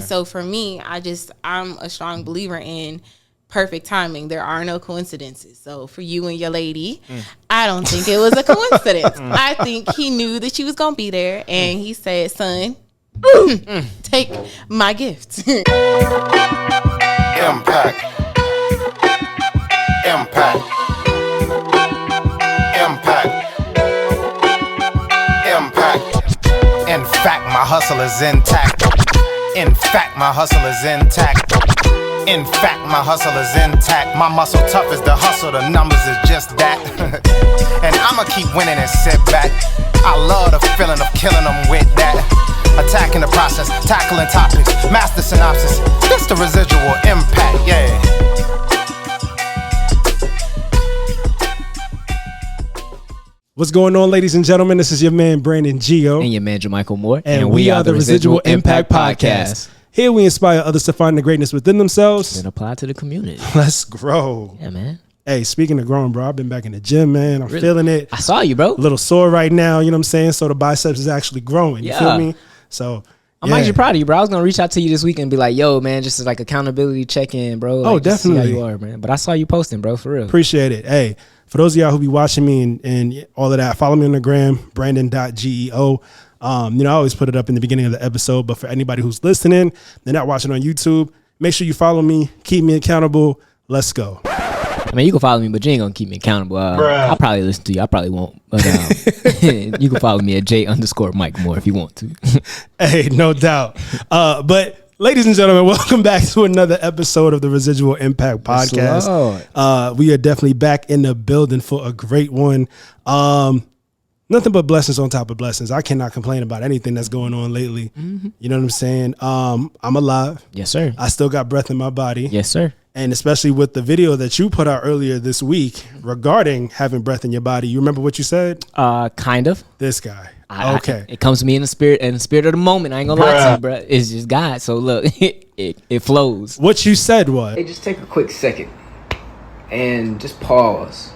And so for me, I'm a strong believer in perfect timing. There are no coincidences. So for you and your lady, I don't think it was a coincidence. I think he knew that she was going to be there. And he said, son, take my gift. Impact. Impact. Impact. Impact. In fact, my hustle is intact. In fact, my hustle is intact. In fact, my hustle is intact. My muscle tough as the hustle, the numbers is just that. And I'ma keep winning and sit back. I love the feeling of killing them with that. Attacking the process, tackling topics, master synopsis. This the residual impact, yeah. What's going on, ladies and gentlemen? This is your man, Brandon Gio. And your man, JaMichael Moore. And we are the Residual Impact Podcast. Here we inspire others to find the greatness within themselves And apply to the community. Let's grow. Yeah, man. Hey, speaking of growing, bro, I've been back in the gym, man. I'm feeling it. I saw you, bro. A little sore right now, you know what I'm saying? So the biceps is actually growing. You feel me? So I'm actually proud of you, bro. I was going to reach out to you this week and be like, yo, man, just like accountability check-in, bro. Like, definitely. See how you are, man. But I saw you posting, bro, for real. Appreciate it. Hey, for those of y'all who be watching me and all of that, follow me on the gram, brandon.geo. I always put it up in the beginning of the episode, but for anybody who's listening, they're not watching on YouTube, make sure you follow me, keep me accountable. Let's go. I mean, you can follow me, but you ain't going to keep me accountable. I'll probably listen to you. I probably won't. But you can follow me at J_Mike Moore if you want to. Hey, no doubt. But ladies and gentlemen, welcome back to another episode of the Residual Impact Podcast. We are definitely back in the building for a great one. Nothing but blessings on top of blessings. I cannot complain about anything that's going on lately. Mm-hmm. You know what I'm saying? I'm alive. Yes, sir. I still got breath in my body. Yes, sir. And especially with the video that you put out earlier this week regarding having breath in your body. You remember what you said? Kind of. This guy. Okay. It comes to me in the spirit of the moment. I ain't gonna lie to you, bro. It's just God. So look, it flows. What you said was, hey, just take a quick second and just pause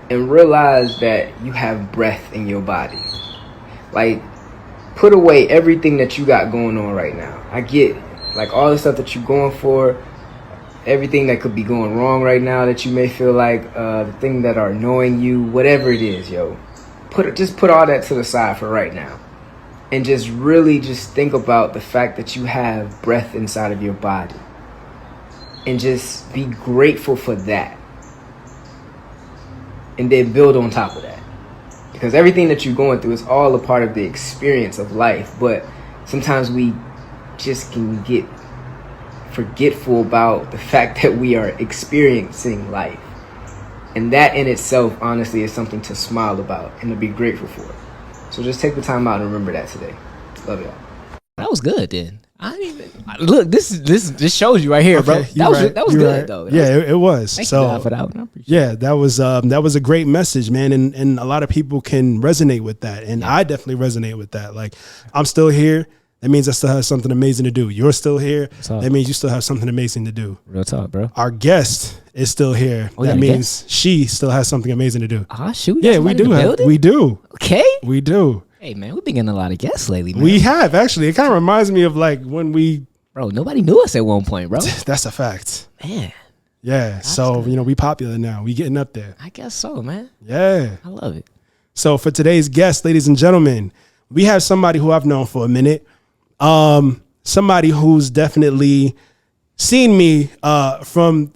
and realize that you have breath in your body. Like, put away everything that you got going on right now. I get like all the stuff that you're going for, everything that could be going wrong right now that you may feel like, the thing that are annoying you, whatever it is, yo. Just put all that to the side for right now. And just really just think about the fact that you have breath inside of your body. And just be grateful for that. And then build on top of that. Because everything that you're going through is all a part of the experience of life. But sometimes we just can get forgetful about the fact that we are experiencing life. And that in itself, honestly, is something to smile about and to be grateful for. So just take the time out and remember that today. Love y'all. That was good, then. I didn't even look. This shows you right here, bro. That was good, right. though. It was. Thank so you for that one. I appreciate it. that was a great message, man, and a lot of people can resonate with that, and I definitely resonate with that. Like, I'm still here. That means I still have something amazing to do. You're still here. That means you still have something amazing to do. Real talk, bro. Our guest is still here. That means she still has something amazing to do. Shoot. Yeah, we do. We do. Okay. We do. Hey, man, we've been getting a lot of guests lately, man. We have, actually. It kind of reminds me of like when we... Bro, nobody knew us at one point, bro. That's a fact. Man. Yeah. That's so, good. We popular now. We getting up there. I guess so, man. Yeah. I love it. So for today's guest, ladies and gentlemen, we have somebody who I've known for a minute. Somebody who's definitely seen me from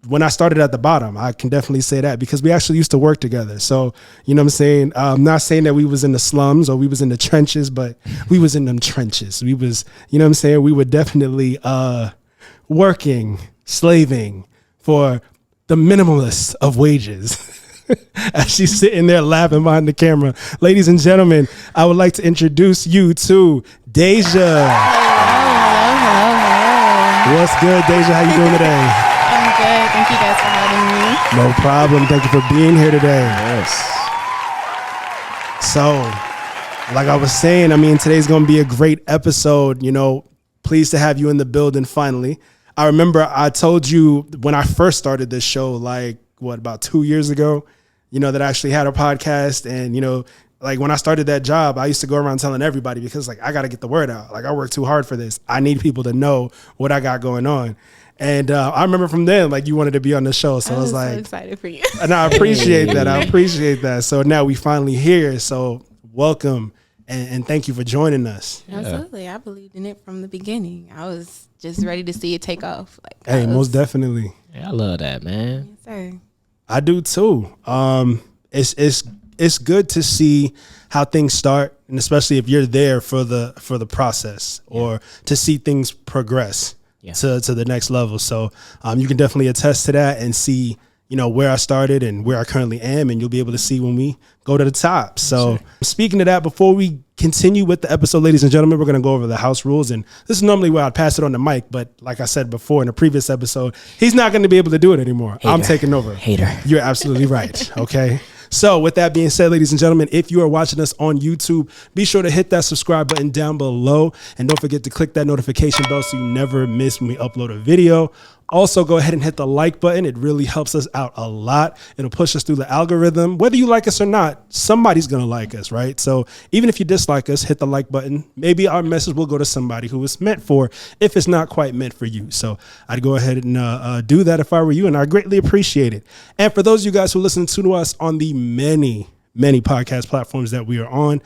when I started at the bottom. I can definitely say that because we actually used to work together. So, you know what I'm saying? I'm not saying that we was in the slums or we was in the trenches, but we was in them trenches. We was, you know what I'm saying? We were definitely working, slaving for the minimalist of wages. As she's sitting there laughing behind the camera. Ladies and gentlemen, I would like to introduce you to Dayjah. Hello. What's good, Dayjah? How you doing today? I'm good. Thank you guys for having me. No problem. Thank you for being here today. Yes. So, like I was saying, today's going to be a great episode. Pleased to have you in the building finally. I remember I told you when I first started this show, about 2 years ago, that I actually had a podcast and, like when I started that job, I used to go around telling everybody because like, I got to get the word out. Like I work too hard for this. I need people to know what I got going on. And I remember from then, like you wanted to be on the show. So I was like, so excited for you. And I appreciate that. I appreciate that. So now we finally here. So welcome and thank you for joining us. Absolutely. I believed in it from the beginning. I was just ready to see it take off. Like, Hey, most definitely. Yeah, I love that, man. Yes, sir. I do too. It's good to see how things start, and especially if you're there for the process or to see things progress to the next level. So you can definitely attest to that and see, you know, where I started and where I currently am, and you'll be able to see when we go to the top. So speaking of that, before we continue with the episode, ladies and gentlemen, we're going to go over the house rules. And this is normally where I'd pass it on to Mike, but like I said before in a previous episode, he's not going to be able to do it anymore. Hater. I'm taking over. Hater. You're absolutely right. Okay. So with that being said, ladies and gentlemen, if you are watching us on YouTube, be sure to hit that subscribe button down below. And don't forget to click that notification bell so you never miss when we upload a video. Also, go ahead and hit the like button. It really helps us out a lot. It'll push us through the algorithm. Whether you like us or not, somebody's going to like us, right? So even if you dislike us, hit the like button. Maybe our message will go to somebody who it's meant for if it's not quite meant for you. So I'd go ahead and do that if I were you, and I greatly appreciate it. And for those of you guys who listen to us on the many podcast platforms that we are on,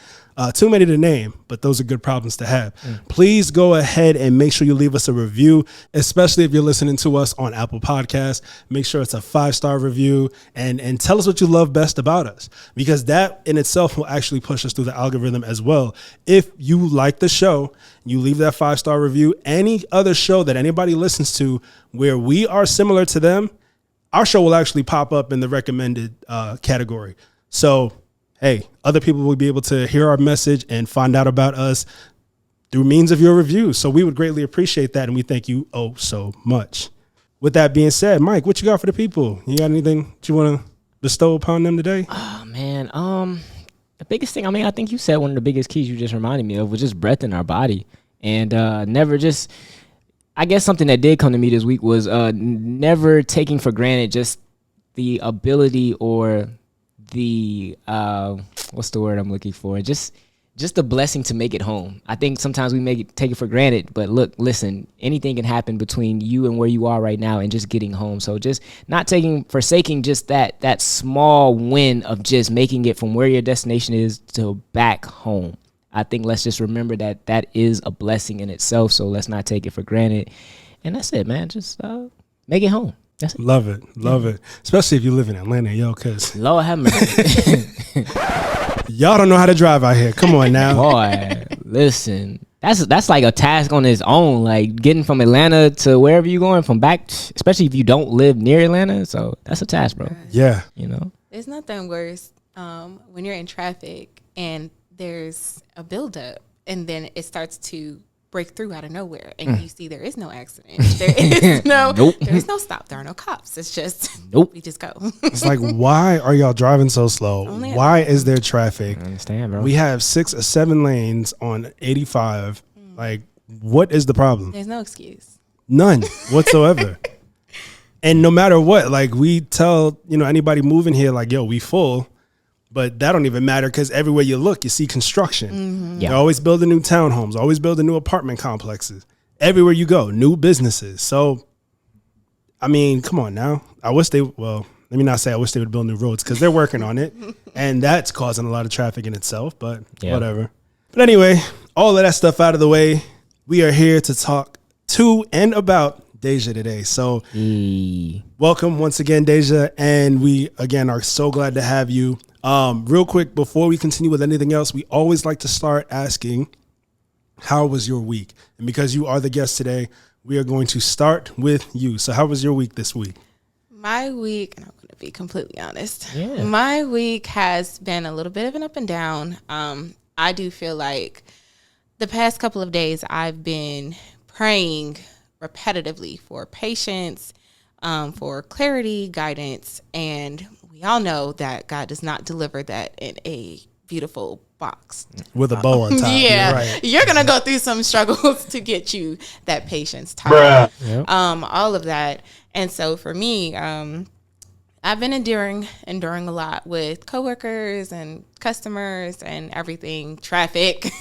too many to name, but those are good problems to have. Please go ahead and make sure you leave us a review, especially if you're listening to us on Apple Podcasts. Make sure it's a 5-star review and tell us what you love best about us, because that in itself will actually push us through the algorithm as well. If you like the show, you leave that 5-star review. Any other show that anybody listens to where we are similar to them, our show will actually pop up in the recommended category. So, hey, other people will be able to hear our message and find out about us through means of your reviews. So we would greatly appreciate that, and we thank you oh so much. With that being said, Mike, what you got for the people? You got anything that you want to bestow upon them today? Oh, man. The biggest thing, I mean, I think you said one of the biggest keys you just reminded me of was just breath in our body. And never just, I guess something that did come to me this week was never taking for granted just the ability or the what's the word I'm looking for? Just the blessing to make it home. I think sometimes we take it for granted, but listen, anything can happen between you and where you are right now and just getting home. So just not forsaking just that small win of just making it from where your destination is to back home. I think let's just remember that is a blessing in itself. So let's not take it for granted. And that's it, man. Just make it home. That's it. Love it. Love it. Especially if you live in Atlanta, yo, because Lord have mercy. y'all don't know how to drive out here. Come on now. Boy, listen. That's like a task on its own, like getting from Atlanta to wherever you're going from back, especially if you don't live near Atlanta. So that's a task, bro. Yeah. You know? There's nothing worse when you're in traffic and there's a buildup and then it starts to break through out of nowhere and you see there is no accident. There is no there is no stop. There are no cops. It's just we just go. It's like, why are y'all driving so slow? Why is there traffic? I understand, bro. We have 6 or 7 lanes on 85. Like, what is the problem? There's no excuse. None whatsoever. And no matter what, like we tell, anybody moving here, like, yo, we full. But that don't even matter because everywhere you look, you see construction. Mm-hmm. They're always building new townhomes, always building new apartment complexes. Everywhere you go, new businesses. So, I mean, come on now. Let me not say I wish they would build new roads because they're working on it. And that's causing a lot of traffic in itself, but whatever. But anyway, all of that stuff out of the way, we are here to talk to and about Dayjah today. So welcome once again, Dayjah. And we, again, are so glad to have you. Real quick, before we continue with anything else, we always like to start asking, how was your week? And because you are the guest today, we are going to start with you. So how was your week this week? My week, and I'm going to be completely honest, my week has been a little bit of an up and down. I do feel like the past couple of days I've been praying repetitively for patience, for clarity, guidance, and we all know that God does not deliver that in a beautiful box with a bow on top. Yeah, you're gonna go through some struggles to get you that patience time, all of that. And so for me, I I've been enduring a lot with coworkers and customers and everything, traffic.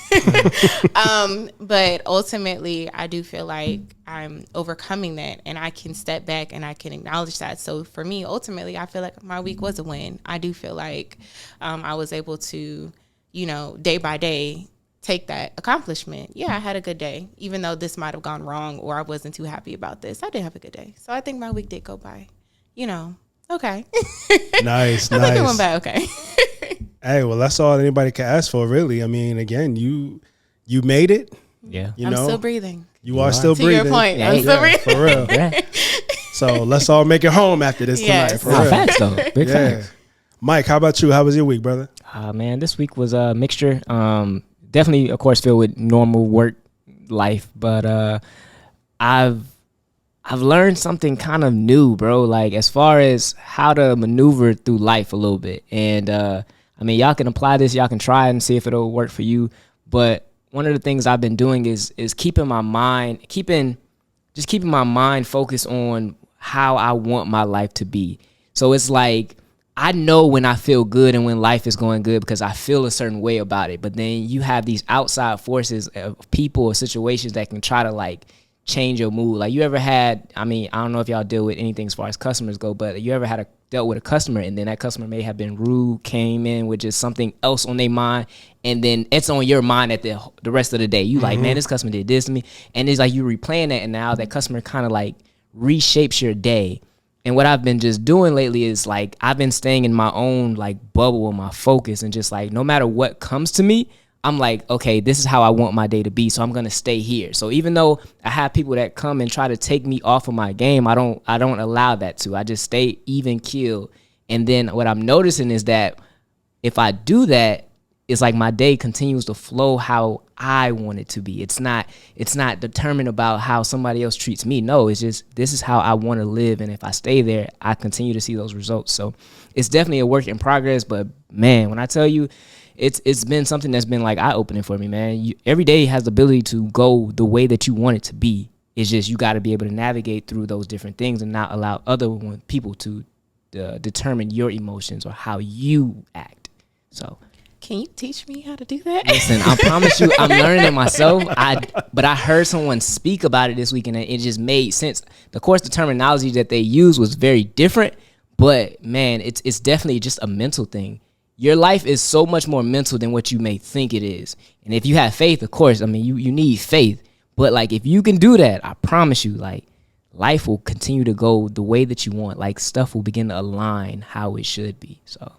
But ultimately, I do feel like I'm overcoming that, and I can step back and I can acknowledge that. So for me, ultimately, I feel like my week was a win. I do feel like I was able to, day by day, take that accomplishment. Yeah, I had a good day, even though this might have gone wrong or I wasn't too happy about this. I did have a good day. So I think my week did go by, okay. Nice. I think it went by okay. Hey, well, that's all anybody can ask for, really. I mean, again, you made it. Yeah. I'm still breathing. You are still breathing. To your point, Yeah, I'm still breathing. For real. Yeah. So let's all make it home after this tonight. For real. Facts though. Big facts. Mike, how about you? How was your week, brother? Man, this week was a mixture. Definitely, of course, filled with normal work life, but I've learned something kind of new, bro. Like as far as how to maneuver through life a little bit, and I mean, y'all can apply this, y'all can try it and see if it'll work for you. But one of the things I've been doing is keeping my mind focused on how I want my life to be. So it's like, I know when I feel good and when life is going good because I feel a certain way about it. But then you have these outside forces of people or situations that can try to like change your mood. Like you ever had, I mean, I don't know if y'all deal with anything as far as customers go, but you ever dealt with a customer and then that customer may have been rude, came in with just something else on their mind, and then it's on your mind at the rest of the day. You like, man, this customer did this to me. And it's like you replaying that, and now that customer kind of like reshapes your day. And what I've been just doing lately is like I've been staying in my own like bubble and my focus, and just like no matter what comes to me, I'm like, okay, this is how I want my day to be, so I'm gonna stay here. So even though I have people that come and try to take me off of my game, I don't allow that to. I just stay even keel. And then what I'm noticing is that if I do that, it's like my day continues to flow how I want it to be. It's not determined about how somebody else treats me. No, it's just this is how I want to live, and if I stay there, I continue to see those results. So it's definitely a work in progress. But man, when I tell you, it's been something that's been like eye-opening for me, man. Every day has the ability to go the way that you want it to be. It's just you got to be able to navigate through those different things and not allow other people to determine your emotions or how you act. So. Can you teach me how to do that? Listen, I promise you, I'm learning it myself. But I heard someone speak about it this week, and it just made sense. Of course, the terminology that they used was very different, but man, it's definitely just a mental thing. Your life is so much more mental than what you may think it is. And if you have faith, of course, I mean, you need faith. But like, if you can do that, I promise you, like, life will continue to go the way that you want. Like, stuff will begin to align how it should be. So.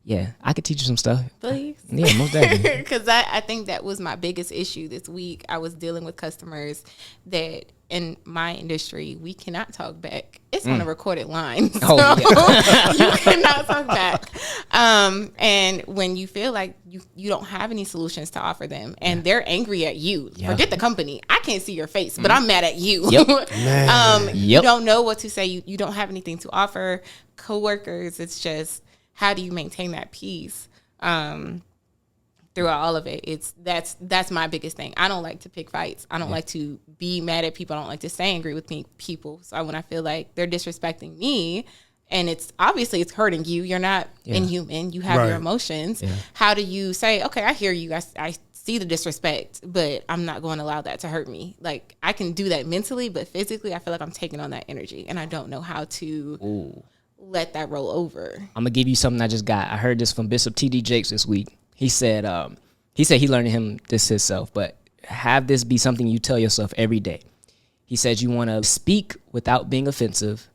Yeah, I could teach you some stuff. Please. Yeah, most definitely. Because I think that was my biggest issue this week. I was dealing with customers that in my industry, we cannot talk back. It's on a recorded line. So you cannot talk back. And when you feel like you don't have any solutions to offer them and they're angry at you, forget the company. I can't see your face, but I'm mad at you. Yep. You don't know what to say. You don't have anything to offer. Coworkers, it's just, how do you maintain that peace throughout all of it? That's my biggest thing. I don't like to pick fights. I don't like to be mad at people. I don't like to stay angry with people. So when I feel like they're disrespecting me, and it's obviously it's hurting you, you're not inhuman. You have your emotions. Yeah. How do you say, okay, I hear you. I see the disrespect, but I'm not going to allow that to hurt me. Like I can do that mentally, but physically, I feel like I'm taking on that energy, and I don't know how to. Let that roll over. I'm gonna give you something I just got. I heard this from Bishop T.D. Jakes this week. He said he learned this himself, but have this be something you tell yourself every day. He said you want to speak without being offensive,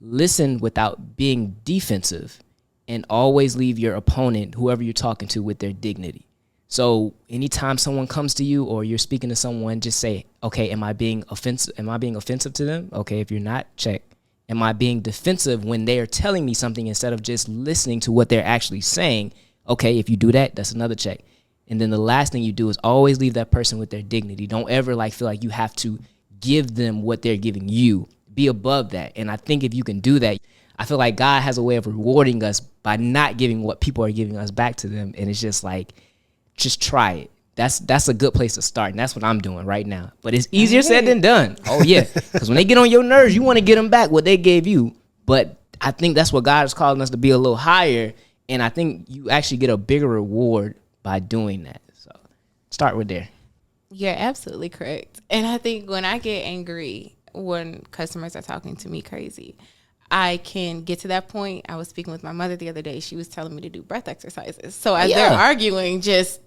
listen without being defensive, and always leave your opponent, whoever you're talking to, with their dignity. So anytime someone comes to you or you're speaking to someone, just say, okay, am I being offensive? Am I being offensive to them? Okay, if you're not, check. Am I being defensive when they are telling me something instead of just listening to what they're actually saying? Okay, if you do that, that's another check. And then the last thing you do is always leave that person with their dignity. Don't ever feel like you have to give them what they're giving you. Be above that. And I think if you can do that, I feel like God has a way of rewarding us by not giving what people are giving us back to them. And it's just like, just try it. That's a good place to start, and that's what I'm doing right now. But it's easier said than done. Oh, yeah, because when they get on your nerves, you want to get them back what they gave you. But I think that's what God is calling us to be a little higher. And I think you actually get a bigger reward by doing that. So start with there. You're absolutely correct. And I think when I get angry, when customers are talking to me crazy, I can get to that point. I was speaking with my mother the other day. She was telling me to do breath exercises. So as they're arguing, just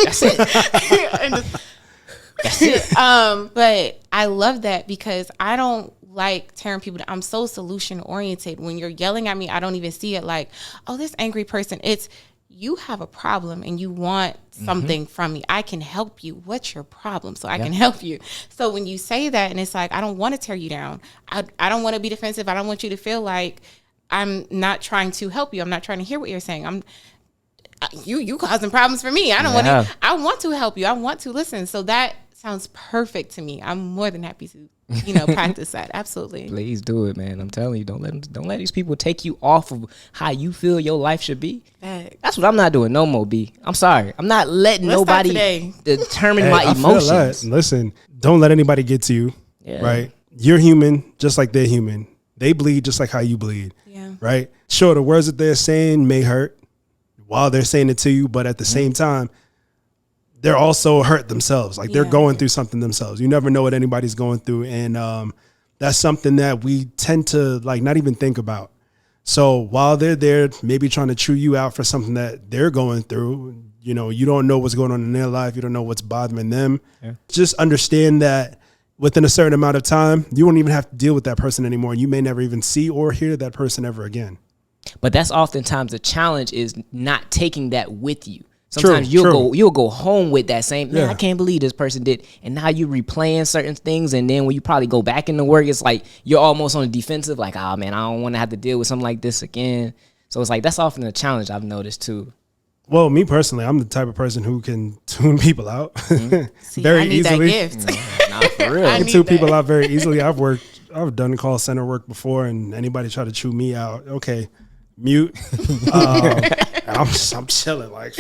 That's it. That's it. But I love that because I don't like tearing people down. I'm so solution oriented. When you're yelling at me, I don't even see it like, oh, this angry person. It's you have a problem and you want something from me. I can help you. What's your problem? So I can help you. So when you say that and it's like, I don't want to tear you down. I don't want to be defensive. I don't want you to feel like I'm not trying to help you. I'm not trying to hear what you're saying. You causing problems for me. I don't want to. I want to help you. I want to listen. So that sounds perfect to me. I'm more than happy to, practice that. Absolutely. Please do it, man. I'm telling you, don't let these people take you off of how you feel your life should be. That's what I'm not doing no more, B. I'm sorry. I'm not letting nobody determine my emotions. Listen, don't let anybody get to you. Yeah. Right? You're human, just like they're human. They bleed just like how you bleed. Yeah. Right? Sure, the words that they're saying may hurt while they're saying it to you, but at the same time, they're also hurt themselves. Like they're going through something themselves. You never know what anybody's going through. And that's something that we tend to like not even think about. So while they're there, maybe trying to chew you out for something that they're going through, you don't know what's going on in their life. You don't know what's bothering them. Yeah. Just understand that within a certain amount of time, you won't even have to deal with that person anymore. And you may never even see or hear that person ever again. But that's oftentimes the challenge is not taking that with you. Sometimes you'll go home with that same, man, I can't believe this person did. And now you're replaying certain things. And then when you probably go back into work, it's like you're almost on the defensive. Like, oh, man, I don't want to have to deal with something like this again. So it's like that's often a challenge I've noticed, too. Well, me personally, I'm the type of person who can tune people out See, very I need easily. That gift. Nah, for real. I can tune people out very easily. I've done call center work before, and anybody try to chew me out, okay, mute. I'm chilling like.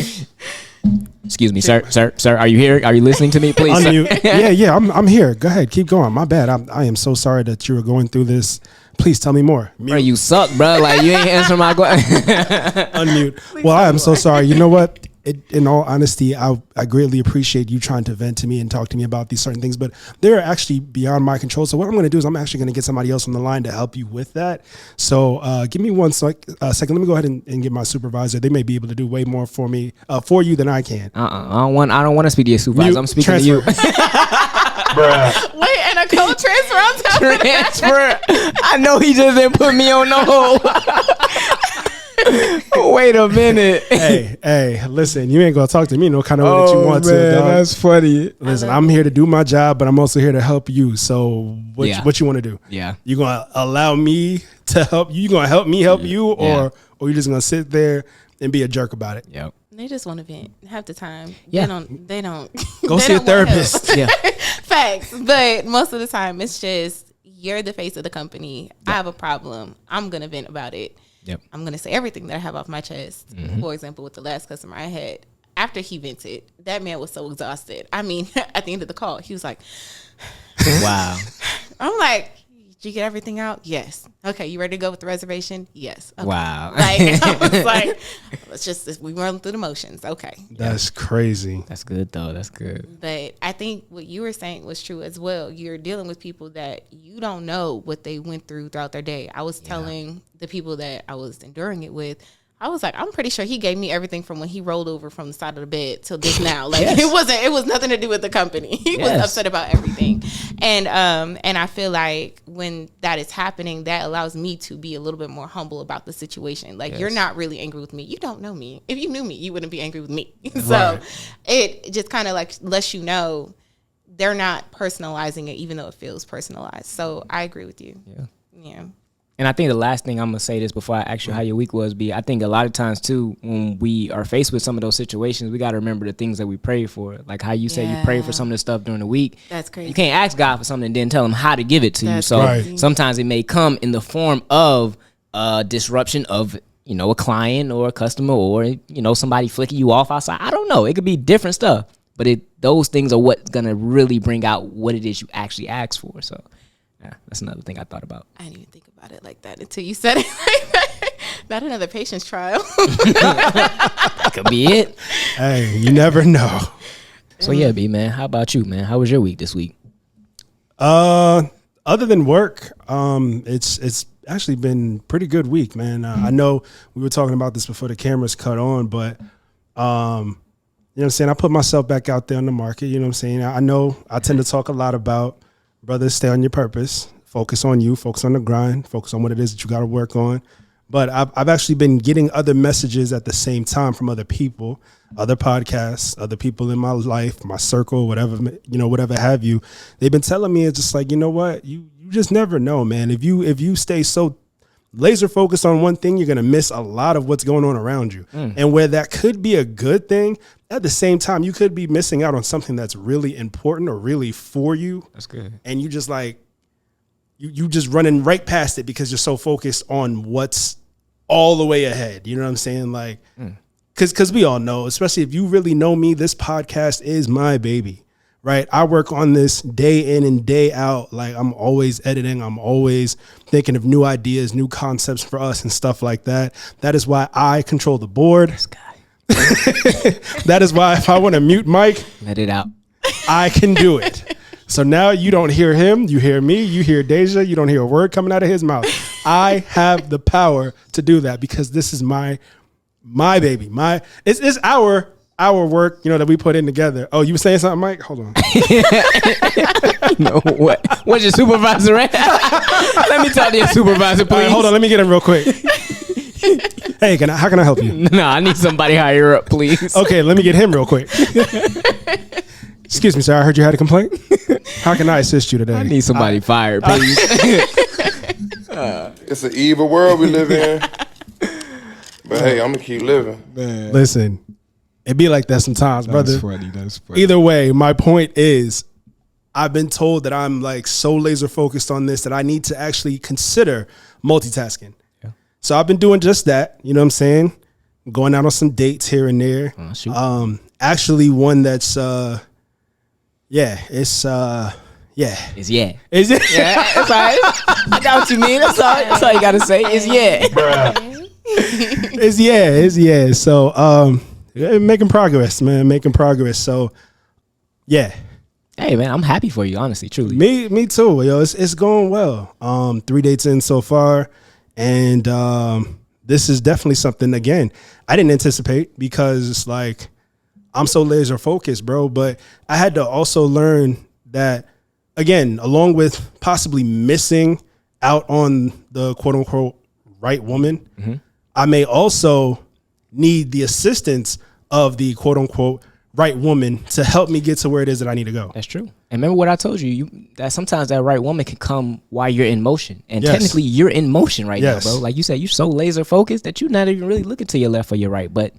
Excuse me, sir. Are you here? Are you listening to me, please? Unmute. Yeah. I'm here. Go ahead. Keep going. My bad. I am so sorry that you were going through this. Please tell me more. Mute. Bro, you suck, bro. Like you ain't answering my question. Unmute. Well, I am so sorry. You know what? In all honesty, I greatly appreciate you trying to vent to me and talk to me about these certain things, but they're actually beyond my control. So what I'm going to do is I'm actually going to get somebody else on the line to help you with that. So give me one second. Let me go ahead and get my supervisor. They may be able to do way more for me, for you than I can. I don't want to speak to your supervisor. Mute, I'm speaking transfer. To you. Bruh. Wait, and a code transfer on top of that? I know he just didn't put me on no hold. Wait a minute. Hey, listen, you ain't gonna talk to me no kind of way that you want to, dog. That's funny. Listen, I'm here to do my job, but I'm also here to help you. So what you want to do? Yeah. You gonna allow me to help you? You gonna help me help you, or you just gonna sit there and be a jerk about it? Yep. They just want to vent half the time. Yeah. They don't go see a therapist. Yeah. Facts. But most of the time it's just you're the face of the company. Yep. I have a problem. I'm gonna vent about it. Yep. I'm going to say everything that I have off my chest. Mm-hmm. For example, with the last customer I had, after he vented, that man was so exhausted. I mean, at the end of the call, he was like, wow. I'm like, did you get everything out? Yes. Okay, you ready to go with the reservation? Yes. Okay. Wow. Like, I was like, we run through the motions. Okay. That's crazy. That's good, though. That's good. But I think what you were saying was true as well. You're dealing with people that you don't know what they went through throughout their day. I was telling the people that I was enduring it with, I was like, I'm pretty sure he gave me everything from when he rolled over from the side of the bed till this now. Like it was nothing to do with the company. He was upset about everything. And I feel like when that is happening, that allows me to be a little bit more humble about the situation. Like you're not really angry with me. You don't know me. If you knew me, you wouldn't be angry with me. So it just kind of like lets you know they're not personalizing it, even though it feels personalized. So I agree with you. Yeah. And I think the last thing I'm going to say this before I ask you how your week was, I think a lot of times, too, when we are faced with some of those situations, we got to remember the things that we pray for. Like how you say you pray for some of the stuff during the week. That's crazy. You can't ask God for something and then tell him how to give it to you. So sometimes it may come in the form of disruption of, a client or a customer or, somebody flicking you off outside. I don't know. It could be different stuff. But those things are what's going to really bring out what it is you actually ask for. So Yeah, that's another thing I thought about. I didn't even think about it like that until you said it like that. Not another patience trial. That could be it. Hey, you never know. So yeah, B man, how about you, man? How was your week this week? Other than work, it's actually been pretty good week, man. I know we were talking about this before the cameras cut on, but you know what I'm saying? I put myself back out there on the market. You know what I'm saying? I know I tend to talk a lot about, brothers, stay on your purpose, focus on you, focus on the grind, focus on what it is that you got to work on. But I've actually been getting other messages at the same time from other people, other podcasts, other people in my life, my circle, whatever, you know, whatever have you. They've been telling me, it's just like, you know what, you just never know, man. If you stay so laser focused on one thing, you're going to miss a lot of what's going on around you. And where that could be a good thing, at the same time, you could be missing out on something that's really important or really for you. That's good. And you just like, you just running right past it because you're so focused on what's all the way ahead. You know what I'm saying? Like, because we all know, especially if you really know me, this podcast is my baby, right? I work on this day in and day out. Like, I'm always editing. I'm always thinking of new ideas, new concepts for us and stuff like that. That is why I control the board. This guy. That is why if I want to mute Mike, Let it out. I can do it. So now you don't hear him, you hear me, you hear Dayjah, you don't hear a word coming out of his mouth. I have the power to do that because this is my baby. It's our work, you know, that we put in together. Oh, you were saying something, Mike? Hold on. You know what? What's your supervisor at? Let me talk to your supervisor, please. All right, hold on, let me get him real quick. Hey, how can I help you? No, I need somebody higher up, please. Okay, let me get him real quick. Excuse me, sir. I heard you had a complaint. How can I assist you today? I need somebody fired, please. It's an evil world we live in. But hey, I'm gonna keep living. Man. Listen, it be like that sometimes, brother. That's funny. Either way, my point is, I've been told that I'm like so laser focused on this that I need to actually consider multitasking. Yeah. So I've been doing just that. You know what I'm saying? Going out on some dates here and there. Oh, shoot. Actually, one that's It's yeah. Is it? Yeah, that's right. I got what you mean. That's all you gotta say is yeah. It's yeah. So making progress, man. Making progress. So yeah. Hey man, I'm happy for you, honestly, truly. Me too. Yo, it's going well. 3 dates in so far. And this is definitely something, again, I didn't anticipate because like I'm so laser focused, bro. But I had to also learn that, again, along with possibly missing out on the quote unquote right woman, I may also need the assistance of the quote unquote right woman to help me get to where it is that I need to go. That's true. And remember what I told you, that sometimes that right woman can come while you're in motion. And Yes. technically you're in motion right Yes. now, bro. Like you said, you're so laser focused that you're not even really looking to your left or your right. But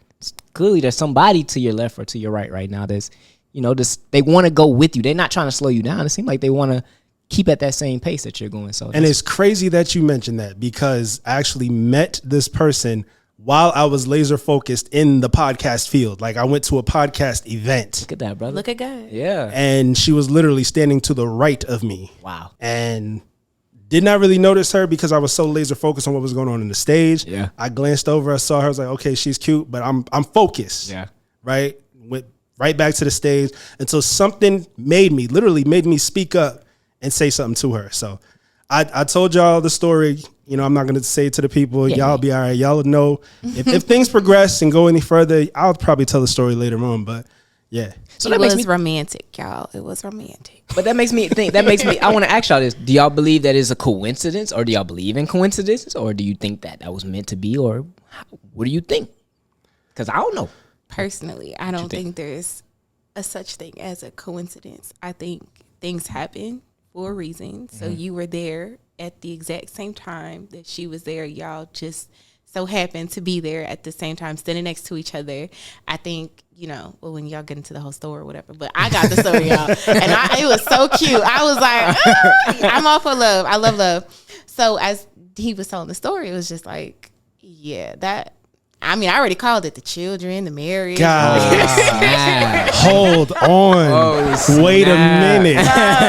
clearly there's somebody to your left or to your right now that's, you know, they want to go with you. They're not trying to slow you down. It seems like they want to keep at that same pace that you're going. So And it's crazy that you mentioned that because I actually met this person while I was laser focused in the podcast field. Like I went to a podcast event. look at that, brother. Look at God. Yeah. And she was literally standing to the right of me. Wow. And did not really notice her because I was so laser focused on what was going on in the stage. Yeah. I glanced over, I saw her, I was like, okay, she's cute, but I'm focused. Yeah. Right? Went right back to the stage until something literally made me speak up and say something to her. So I told y'all the story. You know, I'm not going to say it to the people. Yeah. Y'all be all right. Y'all know if things progress and go any further, I'll probably tell the story later on. But yeah. So that was romantic, y'all. It was romantic. But that makes me think, I want to ask y'all this. Do y'all believe that is a coincidence, or do y'all believe in coincidences, or do you think that was meant to be, or what do you think? Because I don't know. Personally, I don't think there's a such thing as a coincidence. I think things happen for a reason. So you were there at the exact same time that she was there. Y'all just so happened to be there at the same time, standing next to each other. I think, you know, well, when y'all get into the whole story or whatever, but I got the story, y'all. And it was so cute. I was like, I'm all for love. I love love. So as he was telling the story, it was just like, yeah, I already called it the children, the marriage. God, hold on. Wait a minute.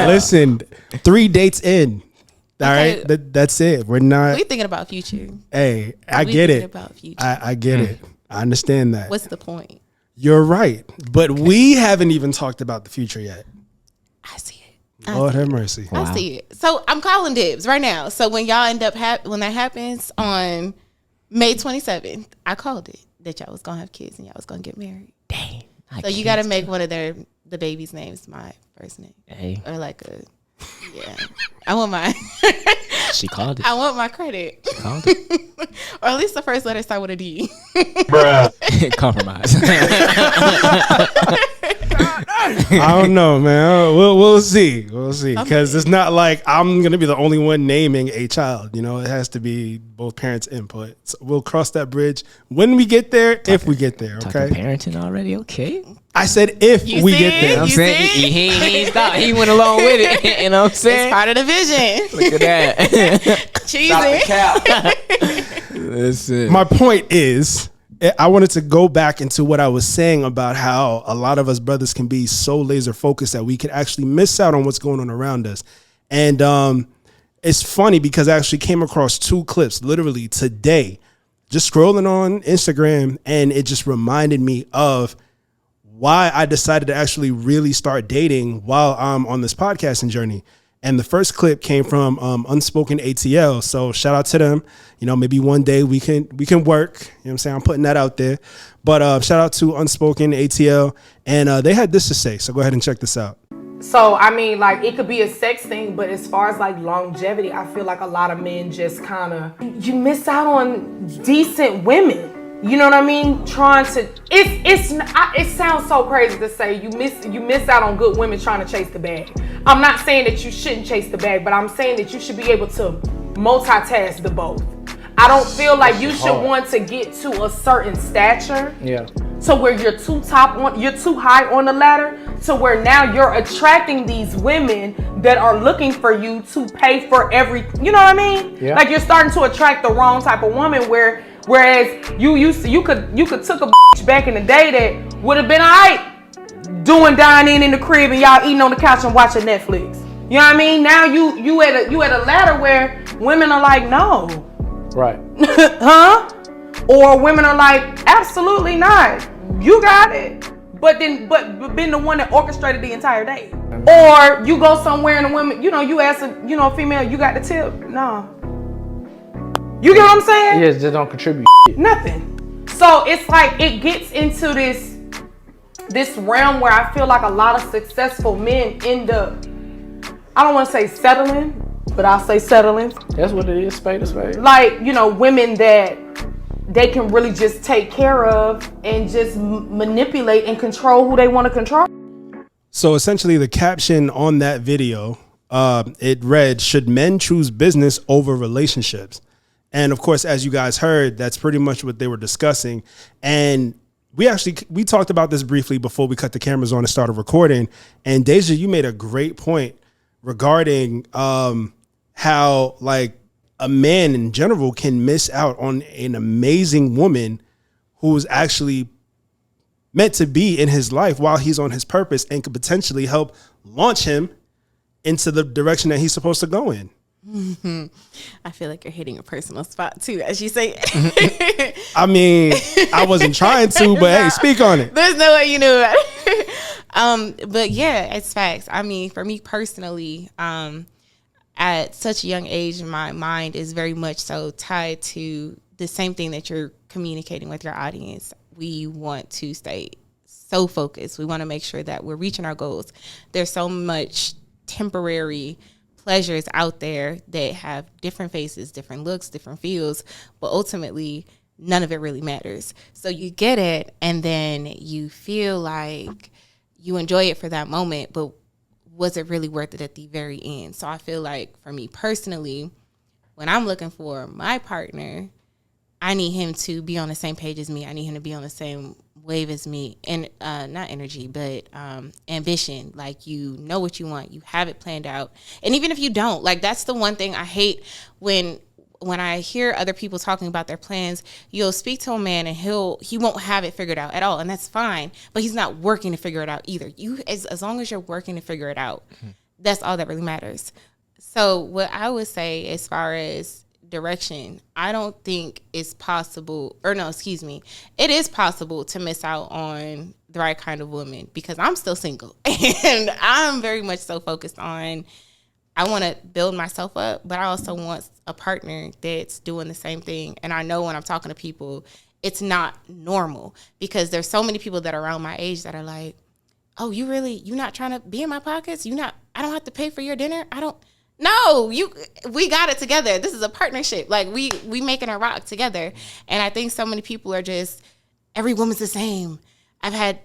Listen, 3 dates in. All right, that's it. We're not. We thinking about future. Hey, I We get thinking it. about future. I get it. I understand that. What's the point? You're right, but we haven't even talked about the future yet. I see it. Lord have mercy. I see it. So I'm calling dibs right now. So when y'all end up when that happens on May 27th, I called it that y'all was gonna have kids and y'all was gonna get married. Dang. So you got to make one of the baby's names my first name, Hey, or like a I want my she called it. I want my credit, She called it. or at least the first letter start with a D. Compromise. I don't know, man. We'll see. We'll see. Because it's not like I'm gonna be the only one naming a child. You know, it has to be both parents' input. So we'll cross that bridge when we get there, if we get there. Okay. Talking parenting already. Okay. I said if You we see get it? there. I'm You saying see? he stopped. He went along with it. You know what I'm It's saying? part of the vision. Look at that. Cheesy. That's it. My point is, I wanted to go back into what I was saying about how a lot of us brothers can be so laser focused that we can actually miss out on what's going on around us. And it's funny because I actually came across 2 clips literally today, just scrolling on Instagram, and it just reminded me of why I decided to actually really start dating while I'm on this podcasting journey. And the first clip came from Unspoken ATL. So shout out to them. You know, maybe one day we can work. You know what I'm saying? I'm putting that out there. But shout out to Unspoken ATL. And they had this to say. So go ahead and check this out. So, I mean, like, it could be a sex thing, but as far as, like, longevity, I feel like a lot of men just kind of, you miss out on decent women. You know what I mean? Trying to, it sounds so crazy to say you miss out on good women trying to chase the bag. I'm not saying that you shouldn't chase the bag, but I'm saying that you should be able to multitask the both. I don't feel like you should want to get to a certain stature. Yeah. To where you're too high on the ladder, to where now you're attracting these women that are looking for you to pay for every, you know what I mean? Yeah. Like you're starting to attract the wrong type of woman whereas you could took a bitch back in the day that would have been alright doing dining in the crib and y'all eating on the couch and watching Netflix. You know what I mean? Now you at a ladder where women are like, no. Right. Huh? Or women are like, absolutely not. You got it. But been the one that orchestrated the entire day. Or you go somewhere and a woman, you ask a female, you got the tip? No. You get what I'm saying? Yeah, just don't contribute. Nothing. So it's like it gets into this realm where I feel like a lot of successful men end up, I don't want to say settling, but I'll say settling. That's what it is, spade to spade. Like, women that they can really just take care of and just manipulate and control who they want to control. So essentially the caption on that video, it read, should men choose business over relationships? And of course, as you guys heard, that's pretty much what they were discussing. And we talked about this briefly before we cut the cameras on and started recording. And Dayjah, you made a great point regarding how like a man in general can miss out on an amazing woman who's actually meant to be in his life while he's on his purpose and could potentially help launch him into the direction that he's supposed to go in. Mm-hmm. I feel like you're hitting a personal spot too, as you say. I mean, I wasn't trying to, but hey, speak on it. There's no way you knew it. But yeah, it's facts. I mean, for me personally, at such a young age, my mind is very much so tied to the same thing that you're communicating with your audience. We want to stay so focused. We want to make sure that we're reaching our goals. There's so much temporary pleasures out there that have different faces, different looks, different feels, but ultimately none of it really matters. So you get it, and then you feel like you enjoy it for that moment, but was it really worth it at the very end? So I feel like for me personally, when I'm looking for my partner, I need him to be on the same page as me. I need him to be on the same wave as me. And not energy, but ambition. Like, you know what you want. You have it planned out. And even if you don't, like, that's the one thing I hate when I hear other people talking about their plans. You'll speak to a man and he won't have it figured out at all. And that's fine. But he's not working to figure it out either. As long as you're working to figure it out, that's all that really matters. So what I would say as far as direction, I don't think it's possible, or no, excuse me, it is possible to miss out on the right kind of woman because I'm still single and I'm very much so focused on, I want to build myself up, but I also want a partner that's doing the same thing. And I know when I'm talking to people, it's not normal because there's so many people that are around my age that are like, oh, you not trying to be in my pockets? I don't have to pay for your dinner. No, we got it together. This is a partnership. Like we making a rock together. And I think so many people are just, every woman's the same. I've had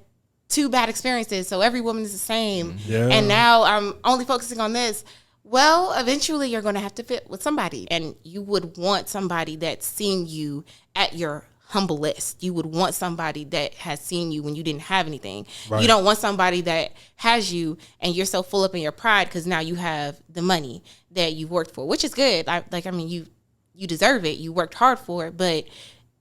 2 bad experiences, so every woman is the same. Yeah. And now I'm only focusing on this. Well, eventually you're going to have to fit with somebody. And you would want somebody that's seen you at your humblest. You would want somebody that has seen you when you didn't have anything. Right. You don't want somebody that has you and you're so full up in your pride because now you have the money that you worked for, which is good. You deserve it. You worked hard for it, but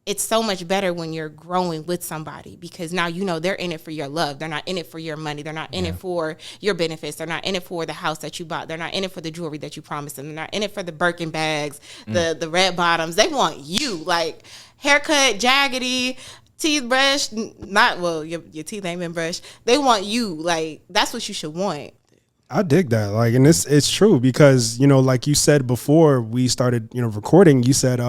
it's so much better when you're growing with somebody because now you know they're in it for your love. They're not in it for your money. They're not in it for your benefits. They're not in it for the house that you bought. They're not in it for the jewelry that you promised them. They're not in it for the Birkin bags, the red bottoms. They want you, like haircut, jaggedy, teeth brushed. Your teeth ain't been brushed. They want you. Like that's what you should want. I dig that. Like, and it's true because, like you said before we started, recording, you said,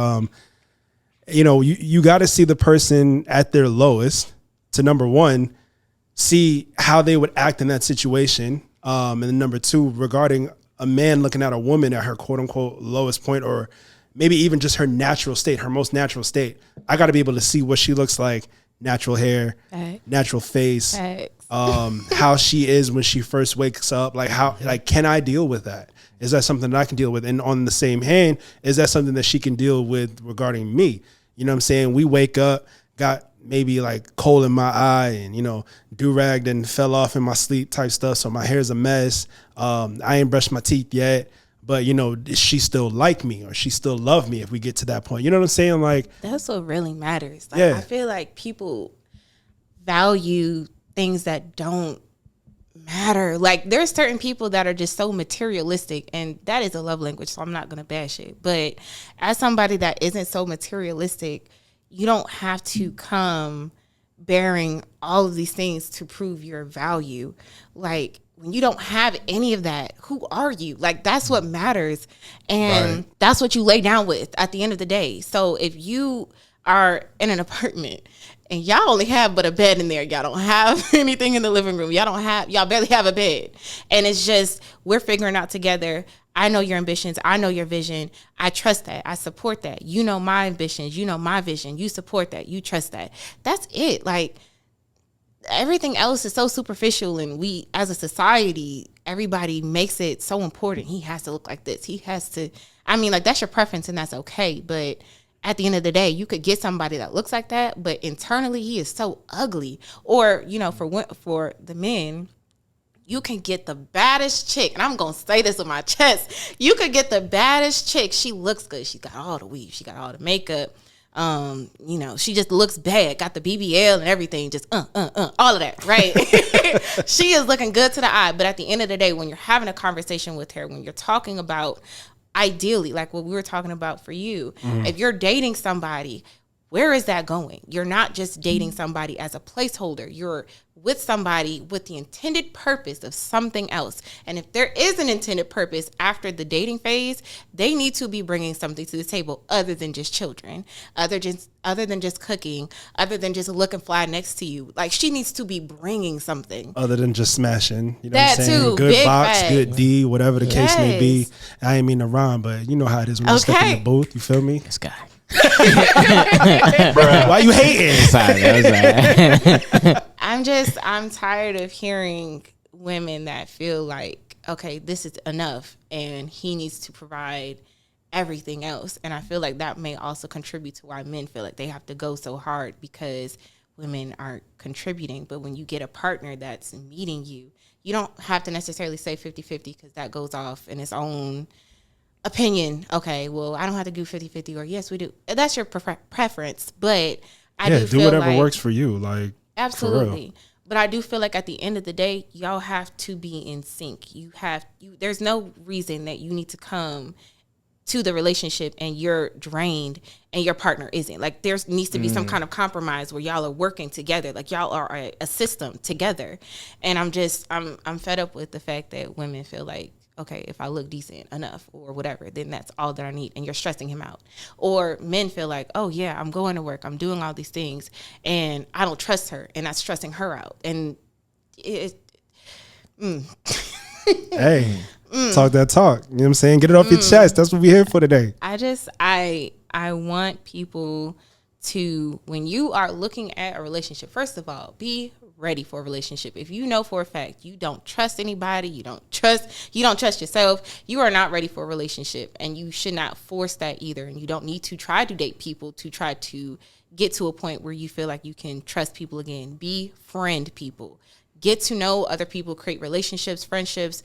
you got to see the person at their lowest to, number one, see how they would act in that situation. And then number 2, regarding a man looking at a woman at her quote unquote lowest point, or maybe even just her natural state, her most natural state. I got to be able to see what she looks like, natural hair, natural face, how she is when she first wakes up. Can I deal with that? Is that something that I can deal with? And on the same hand, is that something that she can deal with regarding me? You know what I'm saying? We wake up, got maybe like coal in my eye and, do-rag and fell off in my sleep type stuff. So my hair's a mess. I ain't brushed my teeth yet. But, does she still like me or she still love me if we get to that point? You know what I'm saying? Like, that's what really matters. I feel like people value things that don't matter. Like there's certain people that are just so materialistic, and that is a love language, so I'm not gonna bash it. But as somebody that isn't so materialistic, you don't have to come bearing all of these things to prove your value. Like when you don't have any of that, who are you? Like that's what matters, and that's what you lay down with at the end of the day. So if you are in an apartment and y'all only have but a bed in there, y'all don't have anything in the living room, y'all barely have a bed, and it's just we're figuring out together. I know your ambitions, I know your vision, I trust that, I support that. You know my ambitions, you know my vision, you support that, you trust that. That's it. Like everything else is so superficial, and we as a society, everybody makes it so important. He has to look like this, he has to, that's your preference and that's okay, but at the end of the day, you could get somebody that looks like that, but internally he is so ugly. Or, for the men, you can get the baddest chick, and I'm going to say this with my chest. You could get the baddest chick. She looks good. She got all the weave. She got all the makeup. She just looks bad. Got the BBL and everything. Just, all of that, right? She is looking good to the eye. But at the end of the day, when you're having a conversation with her, when you're talking about ideally, like what we were talking about for you, if you're dating somebody, where is that going? You're not just dating somebody as a placeholder. You're with somebody with the intended purpose of something else. And if there is an intended purpose after the dating phase, they need to be bringing something to the table other than just children, other than just cooking, other than just looking fly next to you. Like she needs to be bringing something other than just smashing. You know that what I'm saying? Too, good big box, facts. good D, whatever the case may be. I ain't mean to rhyme, but you know how it is when you step in the booth. You feel me? This guy. Why you hating? Sorry. I'm tired of hearing women that feel like, okay, this is enough and he needs to provide everything else. And I feel like that may also contribute to why men feel like they have to go so hard because women aren't contributing. But when you get a partner that's meeting you, you don't have to necessarily say 50-50 because that goes off in its own opinion. Okay, well, I don't have to do 50-50 or yes, we do. That's your preference. But I do feel whatever like, works for you. Like, absolutely. But I do feel like at the end of the day, y'all have to be in sync. There's no reason that you need to come to the relationship and you're drained and your partner isn't. Like, there needs to be some kind of compromise where y'all are working together. Like, y'all are a system together. And I'm fed up with the fact that women feel like, okay, if I look decent enough or whatever, then that's all that I need, and you're stressing him out. Or men feel like, oh yeah, I'm going to work, I'm doing all these things, and I don't trust her, and that's stressing her out. And Hey, talk that talk. You know what I'm saying? Get it off your chest. That's what we're here for today. I want people to, when you are looking at a relationship, first of all, be ready for a relationship. If you know for a fact you don't trust anybody, you don't trust yourself, you are not ready for a relationship, and you should not force that either. And you don't need to try to date people to try to get to a point where you feel like you can trust people again. Befriend people. Get to know other people, create relationships, friendships,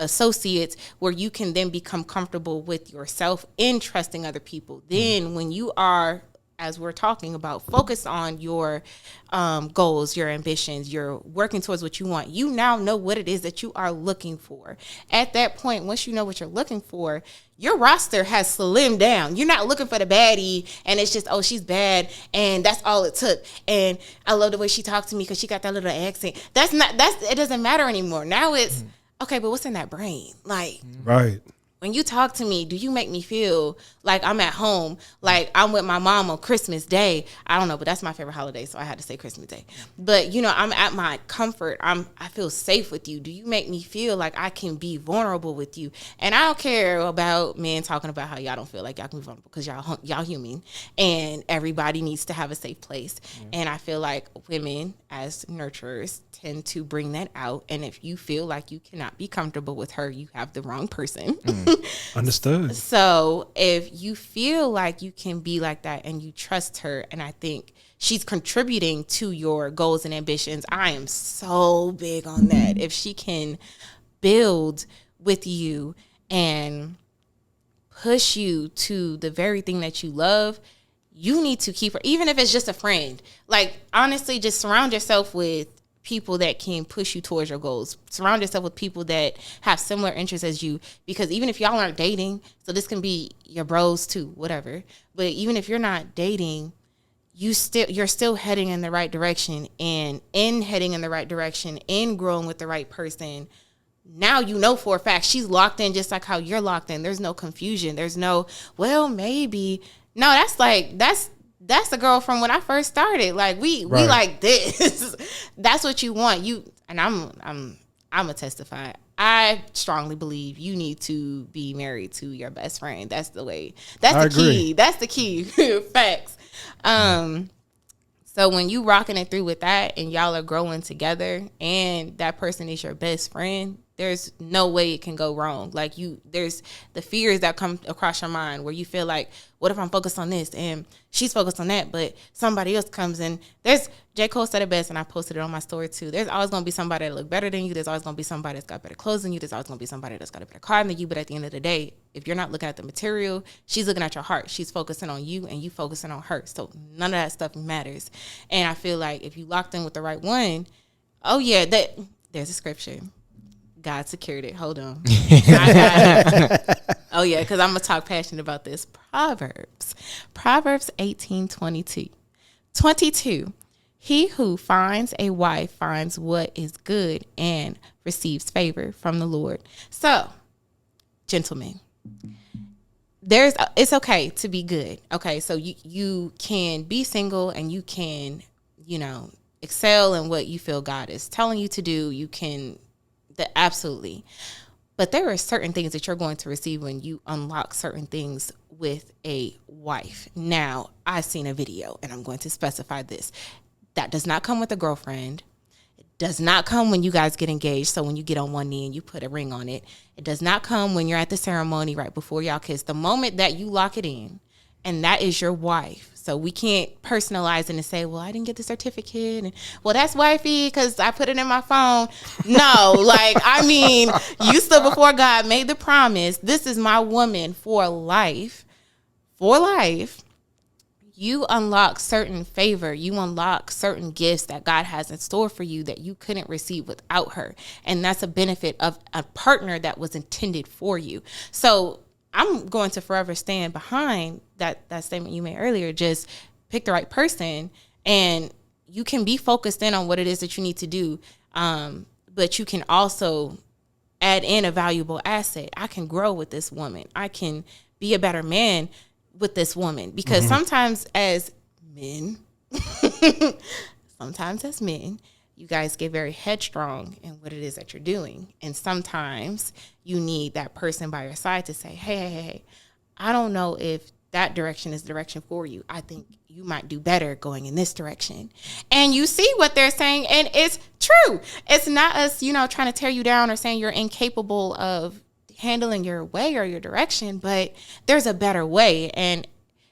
associates, where you can then become comfortable with yourself in trusting other people. Then when you are, as we're talking about, focus on your goals, your ambitions, you're working towards what you want. You now know what it is that you are looking for. At that point, once you know what you're looking for, your roster has slimmed down. You're not looking for the baddie and it's just, oh, she's bad and that's all it took. And I love the way she talked to me because she got that little accent. It doesn't matter anymore. Now it's, okay, but what's in that brain? Like, right. When you talk to me, do you make me feel like I'm at home, like I'm with my mom on Christmas Day? I don't know, but that's my favorite holiday, so I had to say Christmas Day. But, you know, I'm at my comfort. I feel safe with you. Do you make me feel like I can be vulnerable with you? And I don't care about men talking about how y'all don't feel like y'all can be vulnerable, because y'all human, and everybody needs to have a safe place. And I feel like women, as nurturers, tend to bring that out. And if you feel like you cannot be comfortable with her, you have the wrong person. Understood. So if you feel like you can be like that and you trust her, and I think she's contributing to your goals and ambitions, I am so big on that. If she can build with you and push you to the very thing that you love, you need to keep her, even if it's just a friend. Like, honestly, just surround yourself with people that can push you towards your goals. Surround yourself with people that have similar interests as you, because even if y'all aren't dating, so this can be your bros too, whatever, but even if you're not dating, you're still heading in the right direction, and in heading in the right direction, in growing with the right person, now you know for a fact she's locked in just like how you're locked in. There's no confusion. There's no, well, maybe. No, that's the girl from when I first started. Like, we like this. That's what you want. And I'm a testify. I strongly believe you need to be married to your best friend. That's the way. That's the key. That's the key. Facts. So when you rocking it through with that, and y'all are growing together, and that person is your best friend, there's no way it can go wrong. Like, there's the fears that come across your mind where you feel like, what if I'm focused on this and she's focused on that, but somebody else comes in. J. Cole said it best, and I posted it on my story too. There's always going to be somebody that look better than you. There's always going to be somebody that's got better clothes than you. There's always going to be somebody that's got a better car than you. But at the end of the day, if you're not looking at the material, she's looking at your heart. She's focusing on you, and you focusing on her. So none of that stuff matters. And I feel like if you locked in with the right one, oh yeah, there's a scripture. God secured it. Hold on. I got it. Oh yeah, because I'm gonna talk passionate about this. Proverbs 18:22. 22. He who finds a wife finds what is good and receives favor from the Lord. So, gentlemen, it's okay to be good. Okay, so you can be single, and you can, excel in what you feel God is telling you to do. You can. Absolutely. But there are certain things that you're going to receive when you unlock certain things with a wife. Now, I've seen a video, and I'm going to specify this. That does not come with a girlfriend. It does not come when you guys get engaged. So when you get on one knee and you put a ring on it. It does not come when you're at the ceremony right before y'all kiss. The moment that you lock it in, and that is your wife. So we can't personalize it and say, well, I didn't get the certificate. And, well, that's wifey because I put it in my phone. No, you stood before God, made the promise. This is my woman for life. For life. you unlock certain favor, you unlock certain gifts that God has in store for you that you couldn't receive without her. And that's a benefit of a partner that was intended for you. So I'm going to forever stand behind that statement you made earlier. Just pick the right person, and you can be focused in on what it is that you need to do. But you can also add in a valuable asset. I can grow with this woman. I can be a better man with this woman, because sometimes as men, you guys get very headstrong in what it is that you're doing. And sometimes you need that person by your side to say, hey, I don't know if that direction is the direction for you. I think you might do better going in this direction. And you see what they're saying, and it's true. It's not us, trying to tear you down or saying you're incapable of handling your way or your direction, but there's a better way. And